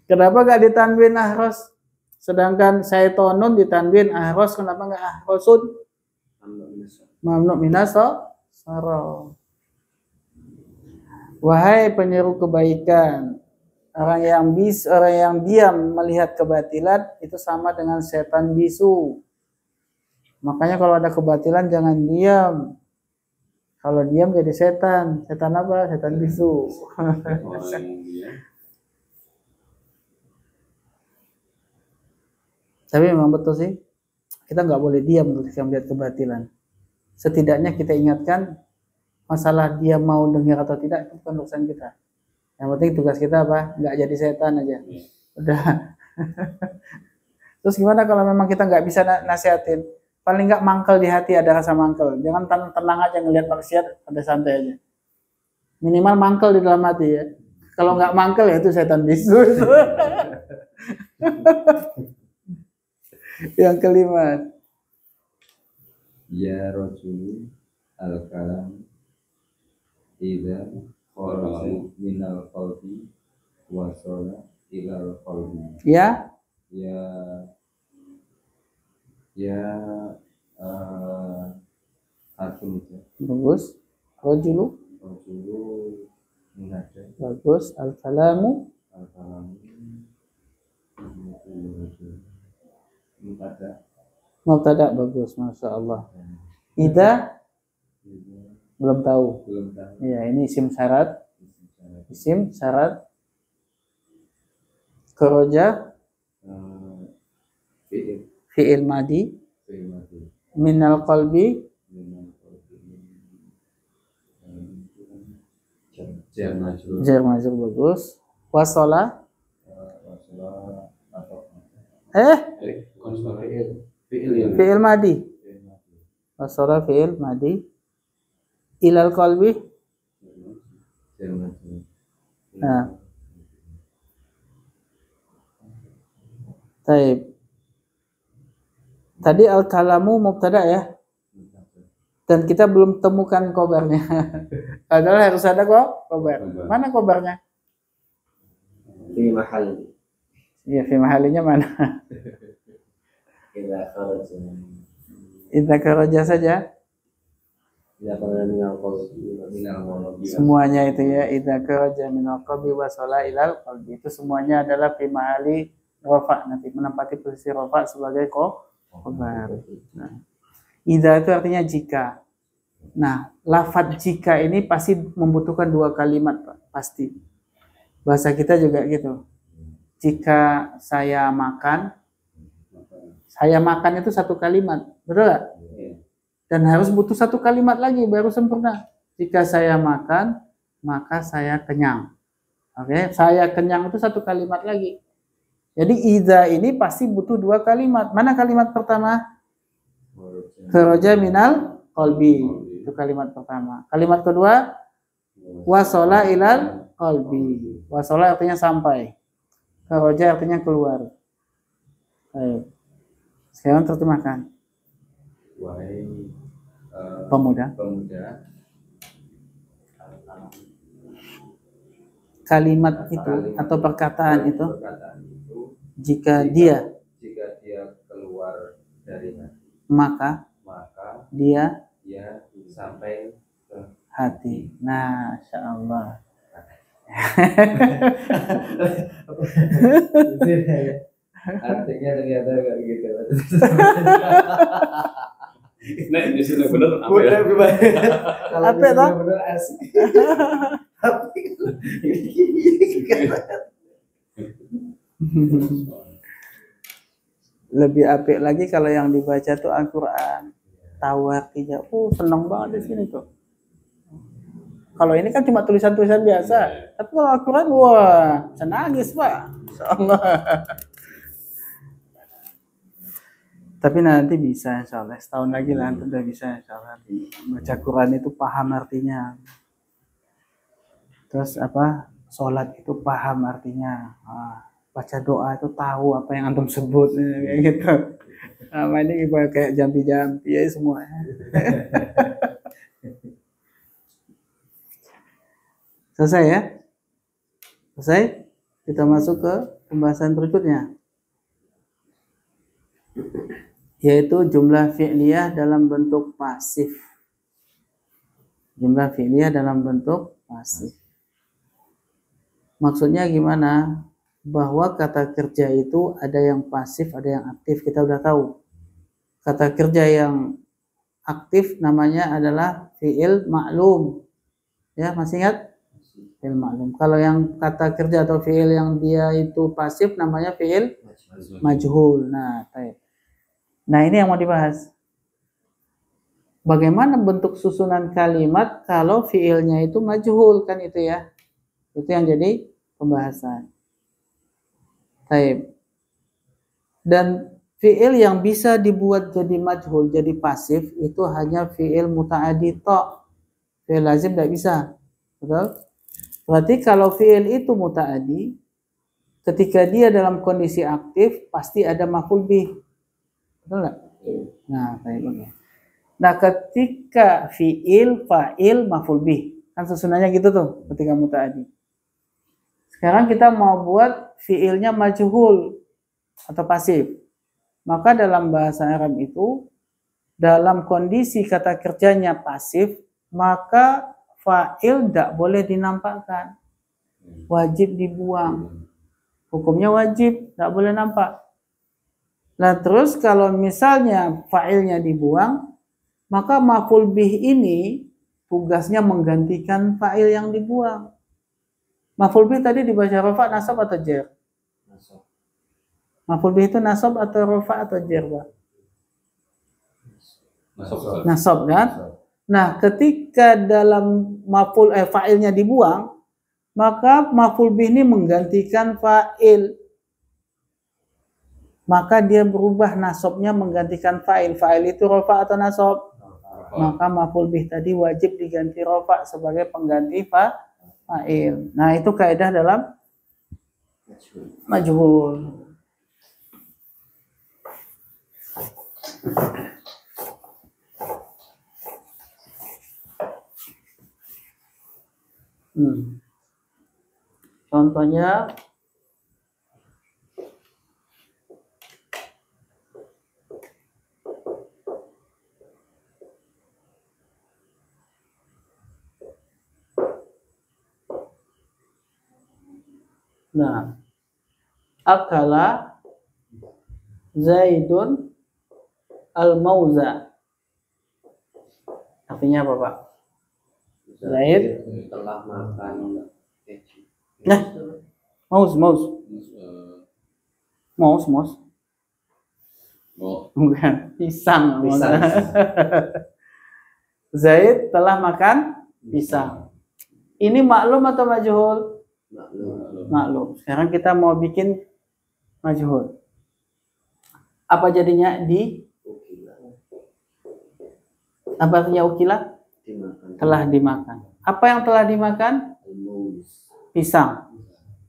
Kenapa gak ditanwin ahras? Sedangkan syaitonun ditanwin ahras, kenapa gak ahrasun? Mamnu minas sarah. Wahai penyeru kebaikan, orang yang diam melihat kebatilan itu sama dengan setan bisu. Makanya kalau ada kebatilan jangan diam. Kalau diam jadi setan. Setan apa? Setan bisu. Tapi memang betul sih, kita nggak boleh diam ketika melihat kebatilan. Setidaknya kita ingatkan masalah dia mau dengar atau tidak itu bukan urusan kita. Yang penting tugas kita apa? Nggak jadi setan aja. Udah. Terus gimana kalau memang kita nggak bisa nasihatin? Paling nggak mangkel di hati, ada rasa mangkel. Jangan tenang aja ngelihat maksiat, ada santai aja. Minimal mangkel di dalam hati ya. Kalau nggak mangkel ya itu setan bisu. Yang kelima.
Ya rajul al-kalam idza qara'a minal qalbi wasala ilal qalbi.
Ya
Hakim.
Bagus. Rajulu
menghadap.
Bagus. Al-kalamu Mubtada bagus, masya Allah. Idza belum tahu.
belum tahu.
Ya, ini isim syarat. Isim syarat. Kharaja
Fi'il
fi'il madi
madi
minal qalbi
jar majrur
jar majrur bagus. Wasala
wasala atau
fi'il
fi'il
madi. Wasala fi'il madi ilal qalbi.
jar majrur.
Nah. Taib. Tadi al-kalamu mubtada ya. Dan kita belum temukan khobarnya. Padahal harus ada khobar. Mana khobarnya?
Fi mahal.
Iya, fi mahalinya mana?
Idza kharaja.
Idza kharaja saja.
Idza kharaja minal qalbi.
Semuanya itu ya, idza kharaja minal qalbi wa sala ilal qalbi. Itu semuanya adalah fi mahali rafa, nanti menempati posisi rafa sebagai khobar. Nah, idza itu artinya jika. Nah, lafadz jika ini pasti membutuhkan dua kalimat, Pak. Pasti. Bahasa kita juga gitu. Jika saya makan itu satu kalimat, betul nggak? Dan harus butuh satu kalimat lagi baru sempurna. Jika saya makan, maka saya kenyang. Oke, saya kenyang itu satu kalimat lagi. Jadi idza ini pasti butuh dua kalimat. Mana kalimat pertama? Kharaja minal qalbi. Itu kalimat pertama. Kalimat kedua, wasala ilal qalbi. Wasala artinya sampai. Kharaja artinya keluar. Baik. Sekarang terjemahkan.
Wahai
Pemuda. Kalimat itu atau perkataan itu jika dia
keluar dari hati,
maka dia
sampai ke
hati. Nah, insyaallah.
Artinya ternyata kayak gitu.
nah ini sudah benar apa ya?
Kalau
Apa itu?
benar asik.
Lebih apik lagi kalau yang dibaca tuh Al-Qur'an. Tahu artinya. Senang banget di sini tuh. Kalau ini kan cuma tulisan-tulisan biasa. Tapi kalau Al-Qur'an, wah, bisa nangis, Pak. Insyaallah. Tapi nanti bisa insyaallah. Setahun lagi lah nanti udah bisa insyaallah. Baca Quran itu paham artinya. Terus apa? Sholat itu paham artinya. Baca doa itu tahu apa yang antum sebut kayak gitu. Nah, ini kayak jampi-jampi ya semuanya. Selesai ya? Selesai? Kita masuk ke pembahasan berikutnya. Yaitu jumlah fi'liyah dalam bentuk pasif. Jumlah fi'liyah dalam bentuk pasif. Maksudnya gimana? Bahwa kata kerja itu ada yang pasif, ada yang aktif. Kita udah tahu. Kata kerja yang aktif namanya adalah fi'il ma'lum. Ya, masih ingat? Fi'il ma'lum. Kalau yang kata kerja atau fi'il yang dia itu pasif namanya fi'il majhul. Nah, ini yang mau dibahas. Bagaimana bentuk susunan kalimat kalau fi'ilnya itu majhul, kan itu ya. Itu yang jadi pembahasan. Baik. Dan fi'il yang bisa dibuat jadi majhul, jadi pasif, itu hanya fi'il muta'addi ta'. Fi'il lazim tidak bisa. Betul? Berarti kalau fi'il itu muta'addi, ketika dia dalam kondisi aktif, pasti ada maf'ul bih. Betul nggak? Nah, baik, oke. Nah, ketika fi'il, fa'il, maf'ul bih. Kan susunannya gitu tuh ketika muta'addi. Sekarang kita mau buat fi'ilnya majhul atau pasif. Maka dalam bahasa Arab itu, dalam kondisi kata kerjanya pasif, maka fa'il tidak boleh dinampakkan. Wajib dibuang. Hukumnya wajib, tidak boleh nampak. Nah, terus kalau misalnya fa'ilnya dibuang, maka maf'ul bih ini tugasnya menggantikan fa'il yang dibuang. Maf'ul bih tadi dibaca rafa, nasab atau jar?
Nasab.
Maf'ul bih itu nasab atau rafa atau jar, Pak? Nasab kan? Nah, ketika dalam maf'ul fa'ilnya dibuang, maka maf'ul bih ini menggantikan fa'il. Maka dia berubah nasabnya menggantikan fa'il. Fa'il itu rafa atau nasab? Maka maf'ul bih tadi wajib diganti rafa sebagai pengganti fa'il. Nah, itu kaidah dalam majhul. Contohnya nah, akala Zaidun al-mauza. Artinya apa, Pak? Zaid
telah makan keju.
Nah, maus. Bukan, pisang. Zaid telah makan pisang. Ini maklum atau majhul? Maklum. Sekarang kita mau bikin majhul. Apa jadinya? Apa artinya ukila? Telah dimakan. Apa yang telah dimakan? Pisang.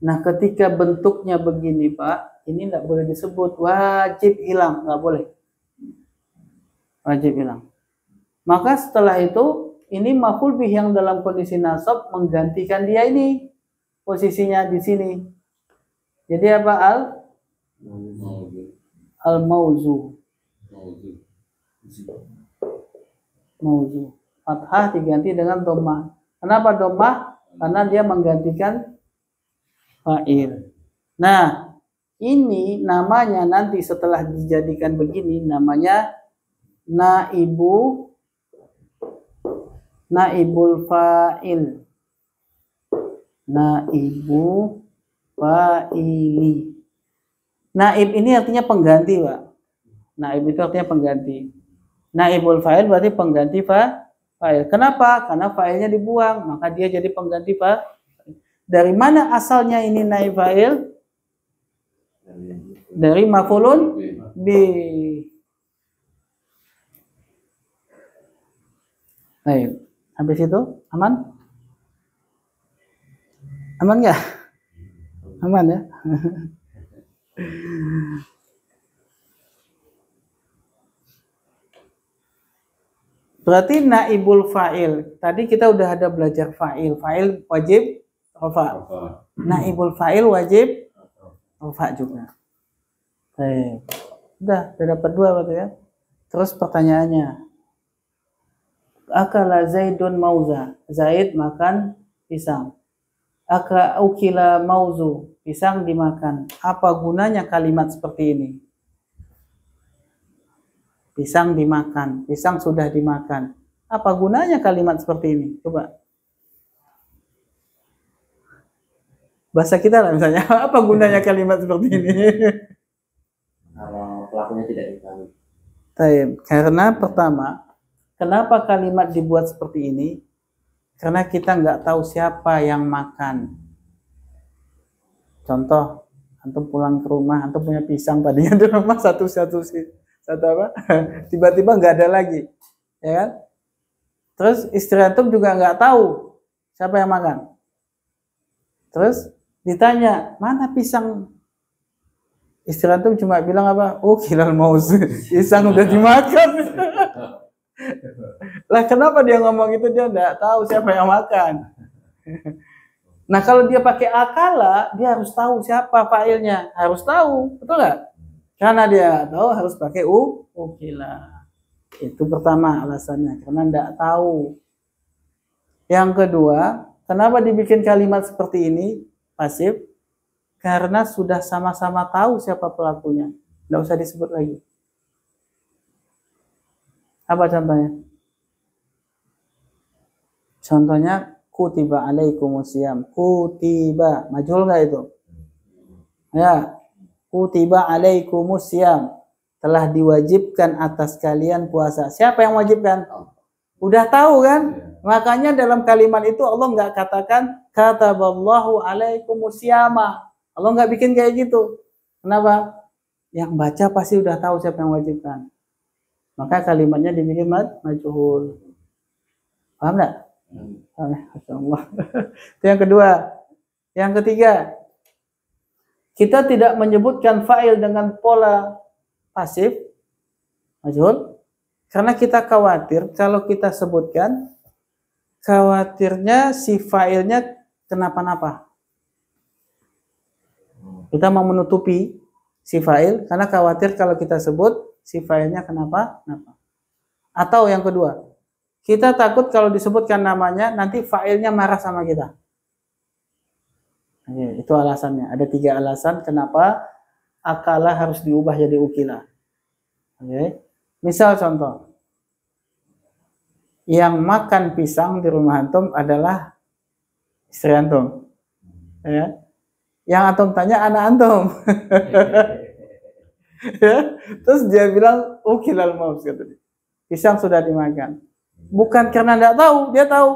Nah, ketika bentuknya begini, Pak, ini tidak boleh disebut, wajib hilang, nggak boleh. Wajib hilang. Maka setelah itu, ini maf'ul bih yang dalam kondisi nasab menggantikan dia ini, posisinya di sini. Jadi apa al-mauzu. Mauzu. Fathah diganti dengan dhammah. Kenapa dhammah? Karena dia menggantikan fa'il. Nah, ini namanya nanti setelah dijadikan begini namanya naibul fa'il. Naibu fa'ili. Naib ini artinya pengganti, Pak. Naib itu artinya pengganti. Naibul fa'il berarti pengganti fa'il. Kenapa? Karena fa'ilnya dibuang, maka dia jadi pengganti fa'il. Dari mana asalnya ini naib fa'il? Dari maf'ulun bih. Baik. Habis itu aman? Aman nggak? Aman ya? Berarti naibul fa'il. Tadi kita udah ada belajar fa'il. Fa'il wajib rafa. Naibul fa'il wajib rafa juga. Baik. Udah dapat dua berarti ya. Terus pertanyaannya. Akala Zaidun mauza. Zaid makan pisang. Ukila mauzu. Pisang dimakan. Apa gunanya kalimat seperti ini? Pisang dimakan, pisang sudah dimakan. Apa gunanya kalimat seperti ini? Coba. Bahasa kita lah misalnya, apa gunanya kalimat seperti ini?
Kalau pelakunya tidak diketahui.
Karena pertama, kenapa kalimat dibuat seperti ini? Karena kita nggak tahu siapa yang makan. Contoh, antum pulang ke rumah, antum punya pisang tadinya di rumah satu apa? Tiba-tiba nggak ada lagi, ya kan? Terus istri antum juga nggak tahu siapa yang makan. Terus ditanya mana pisang, istri antum cuma bilang apa? Oh kilal mauz, pisang udah dimakan. Lah kenapa dia ngomong itu? Dia nggak tahu siapa yang makan. Nah kalau dia pakai akala, dia harus tahu siapa fa'ilnya, harus tahu, betul nggak? Karena dia tahu harus pakai ukila. Itu pertama alasannya, karena tidak tahu. Yang kedua, kenapa dibikin kalimat seperti ini pasif? Karena sudah sama-sama tahu siapa pelakunya. Tidak usah disebut lagi. Apa contohnya? Contohnya kutiba alaikumusiyam. Kutiba, majhul nggak itu? Ya, kutiba alaikumusiyam. Telah diwajibkan atas kalian puasa. Siapa yang wajibkan? Udah tahu kan? Makanya dalam kalimat itu Allah nggak katakan kataballahu alaikumusiyama. Allah nggak bikin kayak gitu. Kenapa? Yang baca pasti udah tahu siapa yang wajibkan. Maka kalimatnya dibikin majhul. Paham nggak? Masyaallah. Itu yang kedua. Yang ketiga, kita tidak menyebutkan fa'il dengan pola pasif majhul karena kita khawatir kalau kita sebutkan, khawatirnya si fa'ilnya kenapa-napa. Kita mau menutupi si fa'il karena khawatir kalau kita sebut si fa'ilnya kenapa-napa. Atau yang kedua, kita takut kalau disebutkan namanya nanti fa'ilnya marah sama kita. Itu alasannya. Ada 3 alasan kenapa akala harus diubah jadi ukila. Misal contoh, yang makan pisang di rumah antum adalah istri antum. Ya. Yang antum tanya anak antum. Ya. Terus dia bilang ukilal maus, kata dia. Pisang sudah dimakan. Bukan karena tidak tahu, dia tahu,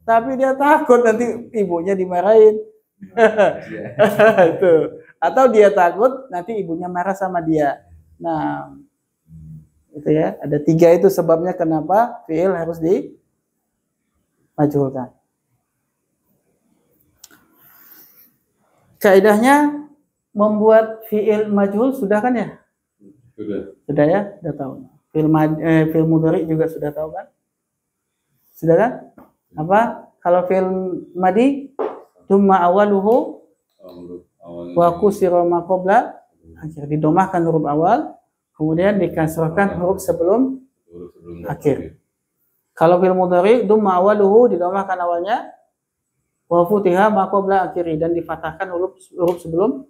tapi dia takut nanti ibunya dimarahin. Itu. Atau dia takut nanti ibunya marah sama dia. Nah, itu ya. Ada 3 itu sebabnya kenapa fi'il harus dimajhulkan. Kaidahnya membuat fi'il majhul sudah kan ya? Sudah ya, sudah tahu. Fi'il mudhari juga sudah tahu kan? Sudah kan? Apa? Kalau fi'il madi thumma awaluhu wa kusira ma qabla, akhir didomahkan huruf awal, kemudian dikasrahkan huruf sebelum akhir. Kalau fi'il mudhari thumma awaluhu didomahkan awalnya, wa futiha ma qabla akhiri, dan difathahkan huruf sebelum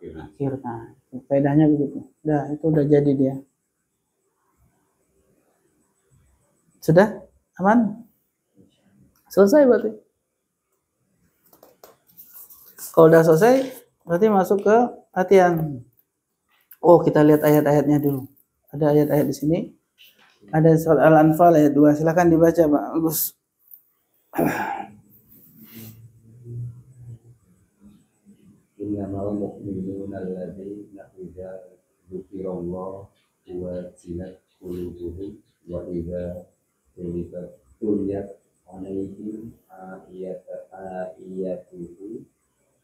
akhir. Nah, faedahnya begitu. Dah, itu udah jadi dia. Sudah? Aman? Selesai berarti. Kalau udah selesai, berarti masuk ke latihan. Oh, kita lihat ayat-ayatnya dulu. Ada ayat-ayat di sini. Ada surat Al-Anfal ayat 2. Silakan dibaca, Pak Agus.
Innamal mu'minuna alladzina idza dzukirallahu wajilat qulubuhum wa idza tuliyat alaihim ayatuhu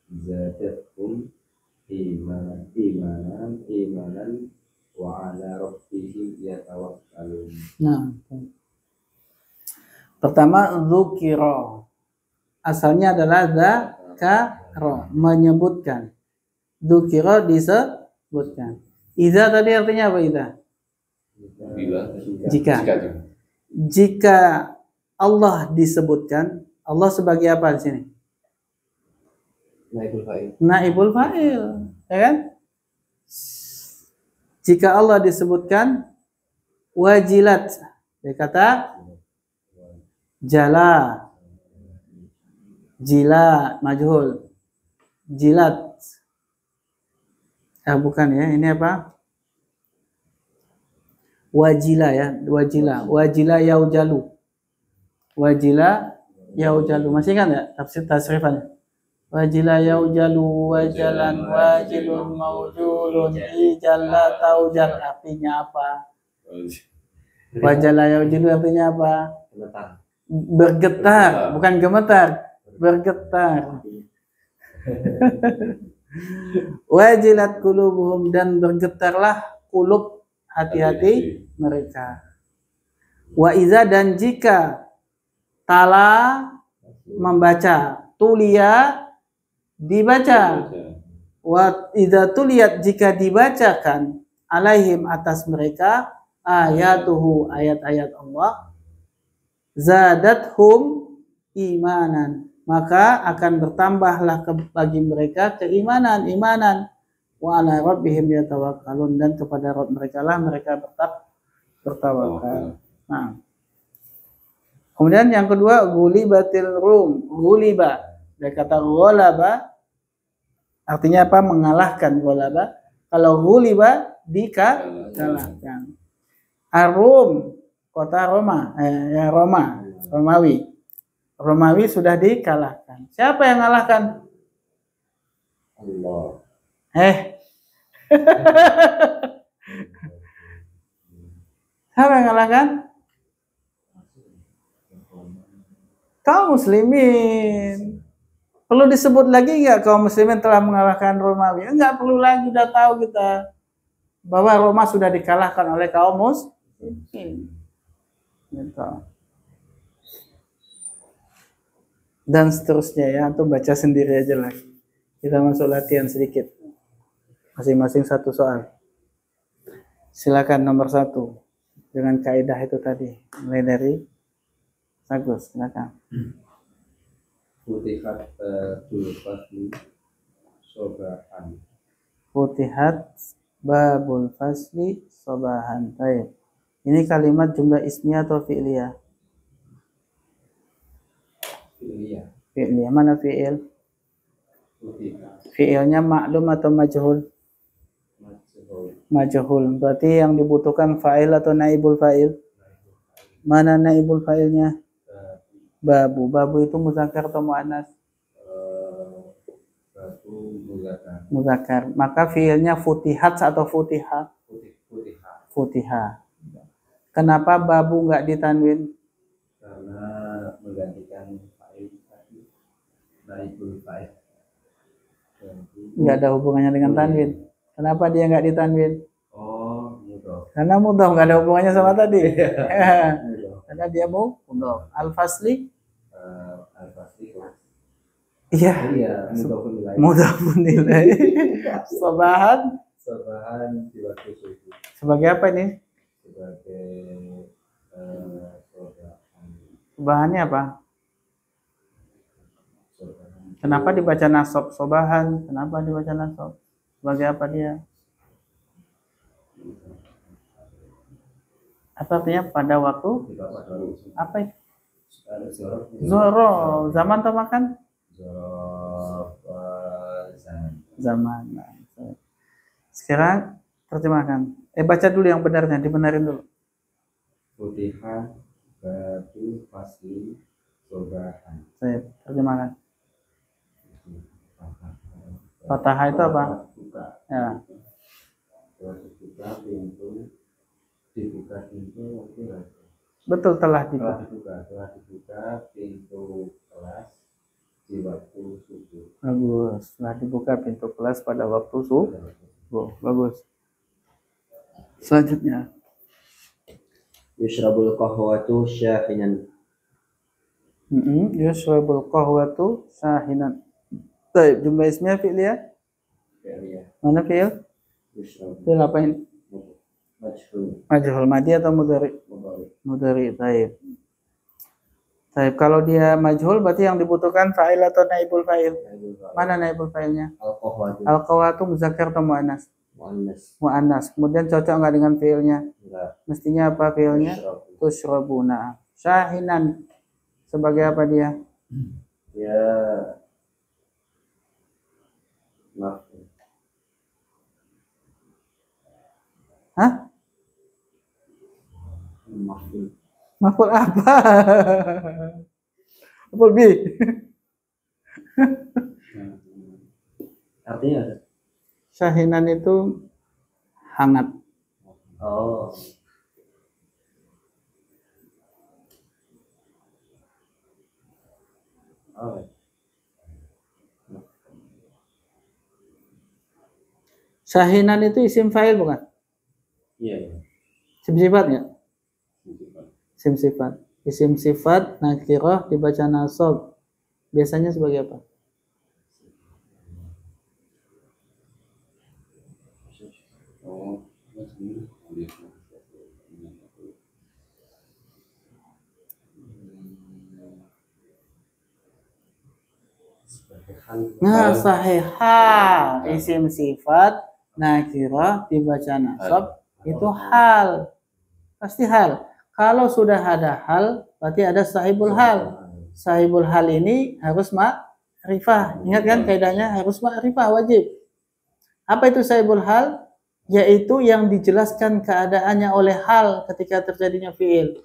zadatuhum imanan wa ala rabbihim yatawakkalun.
Nah, pertama dzukira. Asalnya adalah dzakara, menyebutkan. Dzukira disebutkan. Idza tadi artinya apa idza? Jika Allah disebutkan, Allah sebagai apa di sini? Naibul fa'il, ya kan? Jika Allah disebutkan wajilat, dia kata jala, jila, majhul, jilat. Bukan ya, ini apa? Wajila ya, wajila yaujalu. Wajila yaujalu. Masih ingat enggak tafsir tasrifannya? Wajila yaujalu wajalan wajilun maujulun ijalla taujal, artinya apa? Wajala yaujalu artinya apa? Bergetar, bukan gemetar, bergetar. Wajilat qulubuhum, dan bergetarlah kulub hati-hati mereka. Wa iza, dan jika tala membaca, tulia dibaca, wa iza tuliyat, jika dibacakan, alaihim atas mereka, ayatuhu, ayat-ayat Allah, zadathum imanan, maka akan bertambahlah bagi mereka keimanan, wa ala rabbihim yatawakkalun, dan kepada Rabb mereka lah mereka bertawakal. Nah, kemudian yang kedua ghulibatil rum, ghuliba dari kata ghalaba artinya apa? Mengalahkan. Ghalaba, kalau ghuliba dikalahkan. Arum, kota Roma, Romawi sudah dikalahkan. Siapa yang mengalahkan?
Allah.
Siapa yang mengalahkan? Kaum muslimin. Perlu disebut lagi nggak kaum muslimin telah mengalahkan Romawi? Enggak perlu lagi, udah tahu kita bahwa Roma sudah dikalahkan oleh kaum muslimin. Gitu. Dan seterusnya ya, antum baca sendiri aja lagi. Kita masuk latihan sedikit. Masing-masing satu soal. Silakan nomor 1 dengan kaidah itu tadi. Mulai dari Agus, silakan.
Futihat Fasli Sobahan.
Futihat babul fasli sobahan. Baik. Ini kalimat jumlah ismiyah atau fi'liyah?
Fi'liyah.
Fi'liyah. Mana fi'il?
Futihat
Fi'ilnya maklum atau majhul? Majhul. Berarti yang dibutuhkan fa'il atau naibul fa'il? Mana naibul fa'ilnya? Babu. Babu itu muzakkar atau muannas?
Babu muzakkar.
Muzakkar. Maka fi'ilnya futihat atau futiha? Futiha. Kenapa babu nggak ditanwin?
Karena menggantikan fa'il tadi, naibul fa'il.
Nggak ada hubungannya dengan tanwin. Kenapa dia nggak ditanwin?
Oh, mudhof.
Karena mudhof, nggak ada hubungannya sama tadi.
Mudhof.
Karena dia mau mudhof. Al-fasli?
Al-Fasli.
Iya.
Iya, mudhofun ilaih.
Mudhofun ilaih. Sobahan?
Sobahan di waktu subuh.
Sebagai apa ini?
Sebagai sobahan.
Sobahannya apa?
Sobahan.
Kenapa dibaca nasab sobahan? Kenapa dibaca nasab? Sebagai apa dia? Apa artinya pada waktu? Apa itu? Zoro. Zaman atau makan? Zaman. Sekarang terjemahkan. Baca dulu yang benarnya, dibenarin dulu.
Futiha batu fasli sobahan.
Saya terjemahkan. Fatahah itu apa? Ya.
Dibuka pintu.
Betul, telah dibuka
pintu kelas di waktu subuh.
Bagus. Telah dibuka pintu kelas pada waktu subuh. Bagus. Selanjutnya.
Yushrabul qahwatu syahinan.
Yushrabul qahwatu syahinan. Baik, jumlah ismiyah fi'liyah? Mana fi'il? Fi'il apa ini? Majhul. Madi atau mudhari? Mudhari. Baik. Baik, kalau dia majhul berarti yang dibutuhkan fa'il atau naibul fa'il? Mana naibul fa'ilnya? Al-qawatu muzakkar atau muannas? Muannas. Kemudian cocok enggak dengan fi'ilnya? Mestinya apa fi'ilnya? Tushrabuna. Syahinan. Sebagai apa dia?
Ya. Maaf.
Hah?
Maf'ul.
Maf'ul apa? Maf'ul bi.
Artinya
Syahinan itu hangat.
oh. Oh.
Syahinan itu isim fa'il bukan?
Iya.
Isim sifat ya? Isim sifat. Isim sifat nakirah dibaca nasab. Biasanya sebagai apa? Nah, sahihah isim sifat nakirah dibaca nasab itu hal, pasti hal. Kalau sudah ada hal, berarti ada sahibul hal. Sahibul hal ini harus ma'rifah. Ingat kan kaidahnya harus ma'rifah wajib. Apa itu sahibul hal? Yaitu yang dijelaskan keadaannya oleh hal ketika terjadinya fi'il.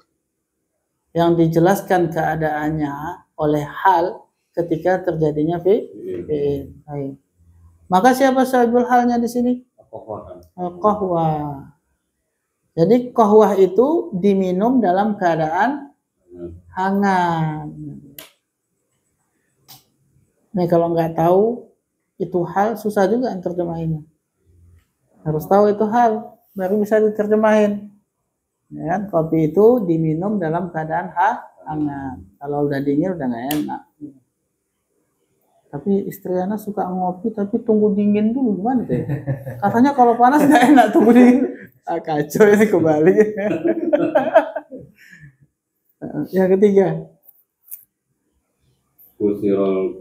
Yang dijelaskan keadaannya oleh hal ketika terjadinya fi'il. Baik. Maka siapa sahibul halnya di sini? Qahwah. Jadi qahwah itu diminum dalam keadaan hangat. Nih kalau nggak tahu itu hal susah juga terjemahinnya. Harus tahu itu hal baru bisa diterjemahin. Ya kan? Kopi itu diminum dalam keadaan hangat. Kalau udah dingin udah nggak enak. Tapi istri Ana suka ngopi tapi tunggu dingin dulu, gimana deh? Katanya kalau panas nggak enak, tunggu dingin. Kacau ini kembali. Yang ketiga.
Kusirul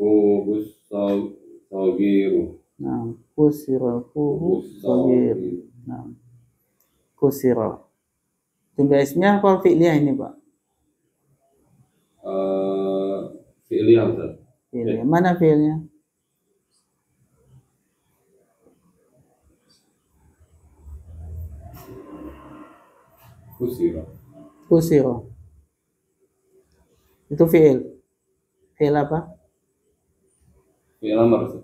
kubus sagiru.
Nah, kusirul kubus sagiru. Nah, kusirul. Jumlah ismnya apa fi'liyah ini, Pak?
Fi'liyah, Ustaz.
Fi'liyah. Mana fi'ilnya? Kusiro. Itu fi'il. Fi'il apa?
Fi'il amar, Ustaz.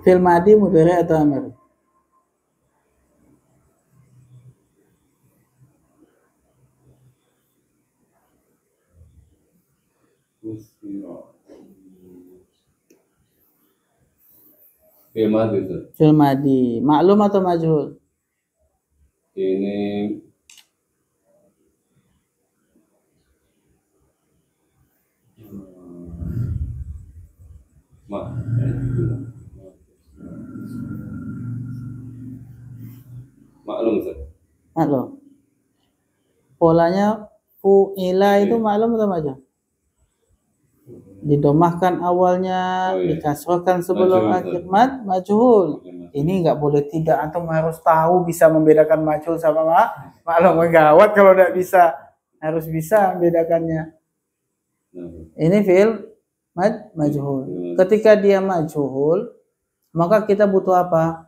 Fi'il madi, mudhari atau amr?
Fi'il madi, Ustaz.
Fi'il madi. Maklum atau majhul?
Ini maklum, Ustaz.
Maklum. Polanya fu'ila itu maklum atau majhul? Didomahkan awalnya, dikasrohkan sebelum akhir mad, majhul. Ini nggak boleh tidak, antum harus tahu bisa membedakan majhul sama maklum. Gawat kalau nggak bisa, harus bisa membedakannya. Ini fi'il majhul. Ketika dia majhul, maka kita butuh apa?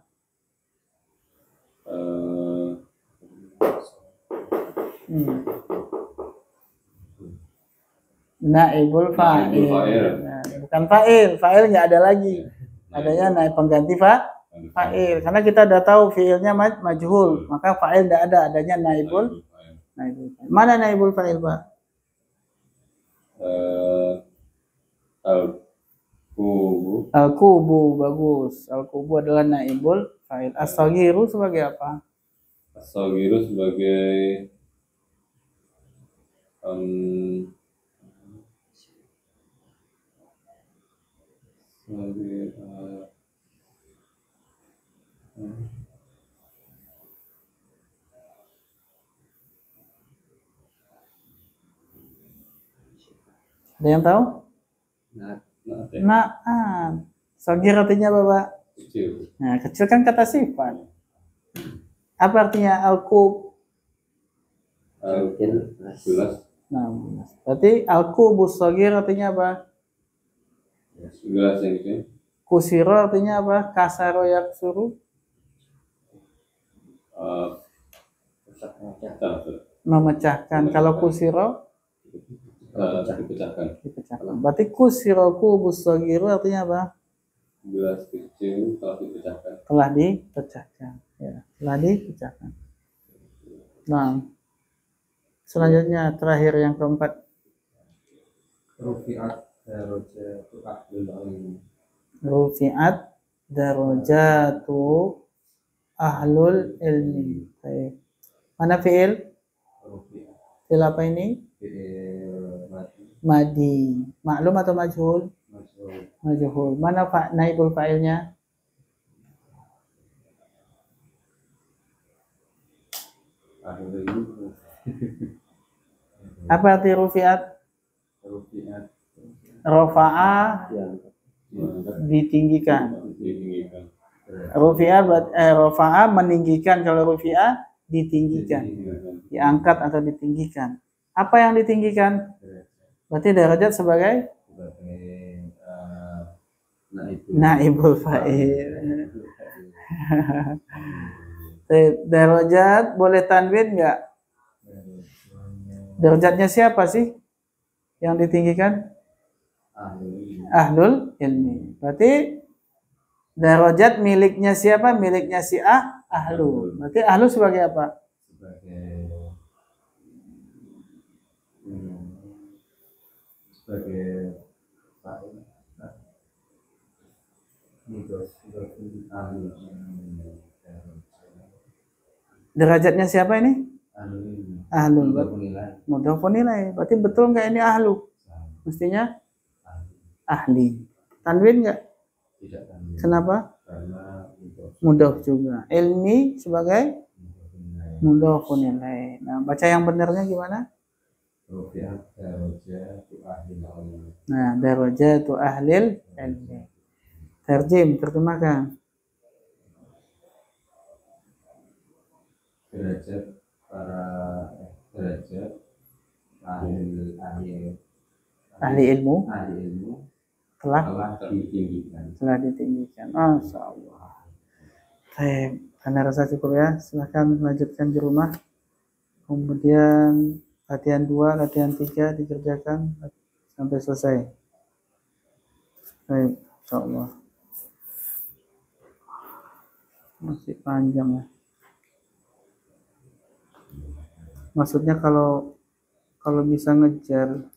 Naibul fa'il. Nah, bukan fa'il, fa'il nggak ada lagi. Adanya naib pengganti fa'il. Karena kita udah tahu fi'ilnya majhul, maka fa'il nggak ada, adanya naibul fa'il. Mana naibul fa'il, Pak? Al-kubu, bagus. Al-kubu adalah naibul fa'il. As-saghiru sebagai apa?
As-saghiru sebagai
ada yang tahu? Na'at. Sagir artinya apa, Pak?
kecil.
Nah, kecil kan kata sifat. Apa artinya al-kub?
Gelas.
Nah, berarti al-kubus sagir artinya apa?
Gelas yang itu.
Kusiro artinya apa? Kasaro yaksuru. Memecahkan. Kalau kusiro?
Dipecahkan.
Berarti kusiro kubus sagir artinya apa?
Gelas kecil telah dipecahkan.
Telah dipecahkan. Ya, telah dipecahkan. Nah, selanjutnya terakhir yang keempat. Rufi'at darajatu ahlul ilmi. Baik. Mana fi'il? Fi'il apa ini? Madi. Maklum atau majhul? Majhul. Mana naibul fa'ilnya? Apa arti rufiat?
Rufiat
Rofa'a ditinggikan. Rofa'a meninggikan, kalau rufi'a ditinggikan, diangkat atau ditinggikan. Apa yang ditinggikan? Berarti derajat sebagai naibul fa'il. Derajat boleh tanwin enggak? Derajatnya siapa sih yang ditinggikan? Ahlul ilmi. Berarti derajat miliknya siapa? Miliknya si ahlu. Berarti ahlu sebagai apa?
Sebagai
derajatnya siapa ini? Ahlul. Mudhofun nilai. Berarti betul nggak ini ahlu? Mestinya ahli. Tanwin nggak?
tidak tanwin.
Kenapa?
Karena
Mudhof juga. Ilmi sebagai mudhofun nilai. Nah, baca yang benernya gimana?
rufiat darajatu ahlil ilmi.
Nah, darajatu ahlil ilmi. Terjem, terjemahkan.
Derajat para derajat
Ahli ilmu
telah ditinggikan.
Masya Allah. Baik, karena rasa cukup ya. Silahkan lanjutkan di rumah. Kemudian latihan 2, latihan 3 dikerjakan sampai selesai. Baik, Insya Allah. Masih panjang ya. Maksudnya kalau bisa ngejar,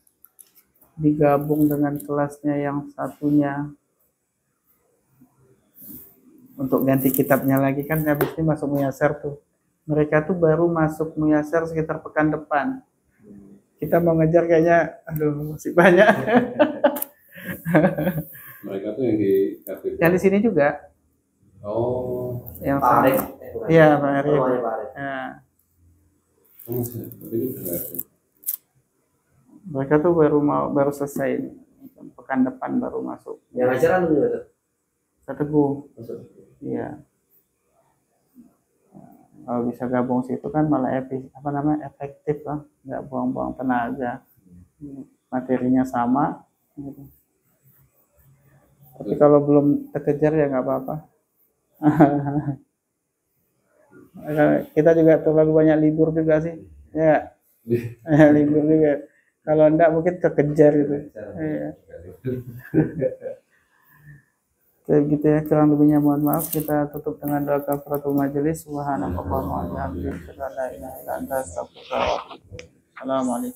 digabung dengan kelasnya yang satunya untuk ganti kitabnya lagi, kan habis ini masuk Muyasar tuh. Mereka tuh baru masuk Muyasar sekitar pekan depan. Kita mau ngejar kayaknya aduh masih banyak.
Mereka tuh yang di KPK.
Yang di sini juga.
Oh,
Yang
Pak Arif.
Iya, Pak Arif.
Rumahnya Pak Arif.
Ya.
tapi ini benar.
Mereka tuh baru selesai ini. Pekan depan baru masuk.
Yang ajaran dulu ya,
Teguh. Iya. Kalau bisa gabung situ kan malah efektif lah, nggak buang-buang tenaga. Materinya sama. Gitu. Tapi kalau belum terkejar ya nggak apa-apa. Kita juga terlalu banyak libur juga sih, ya. Libur juga. Kalau enggak mungkin terkejar gitu. Iya. Gitu ya, kurang lebihnya mohon maaf. Kita tutup dengan doa kafaratul majelis. Subhanallah wa bihamdihi, la ilaha illa anta, astaghfiruka wa atubu ilaik. Assalamualaikum.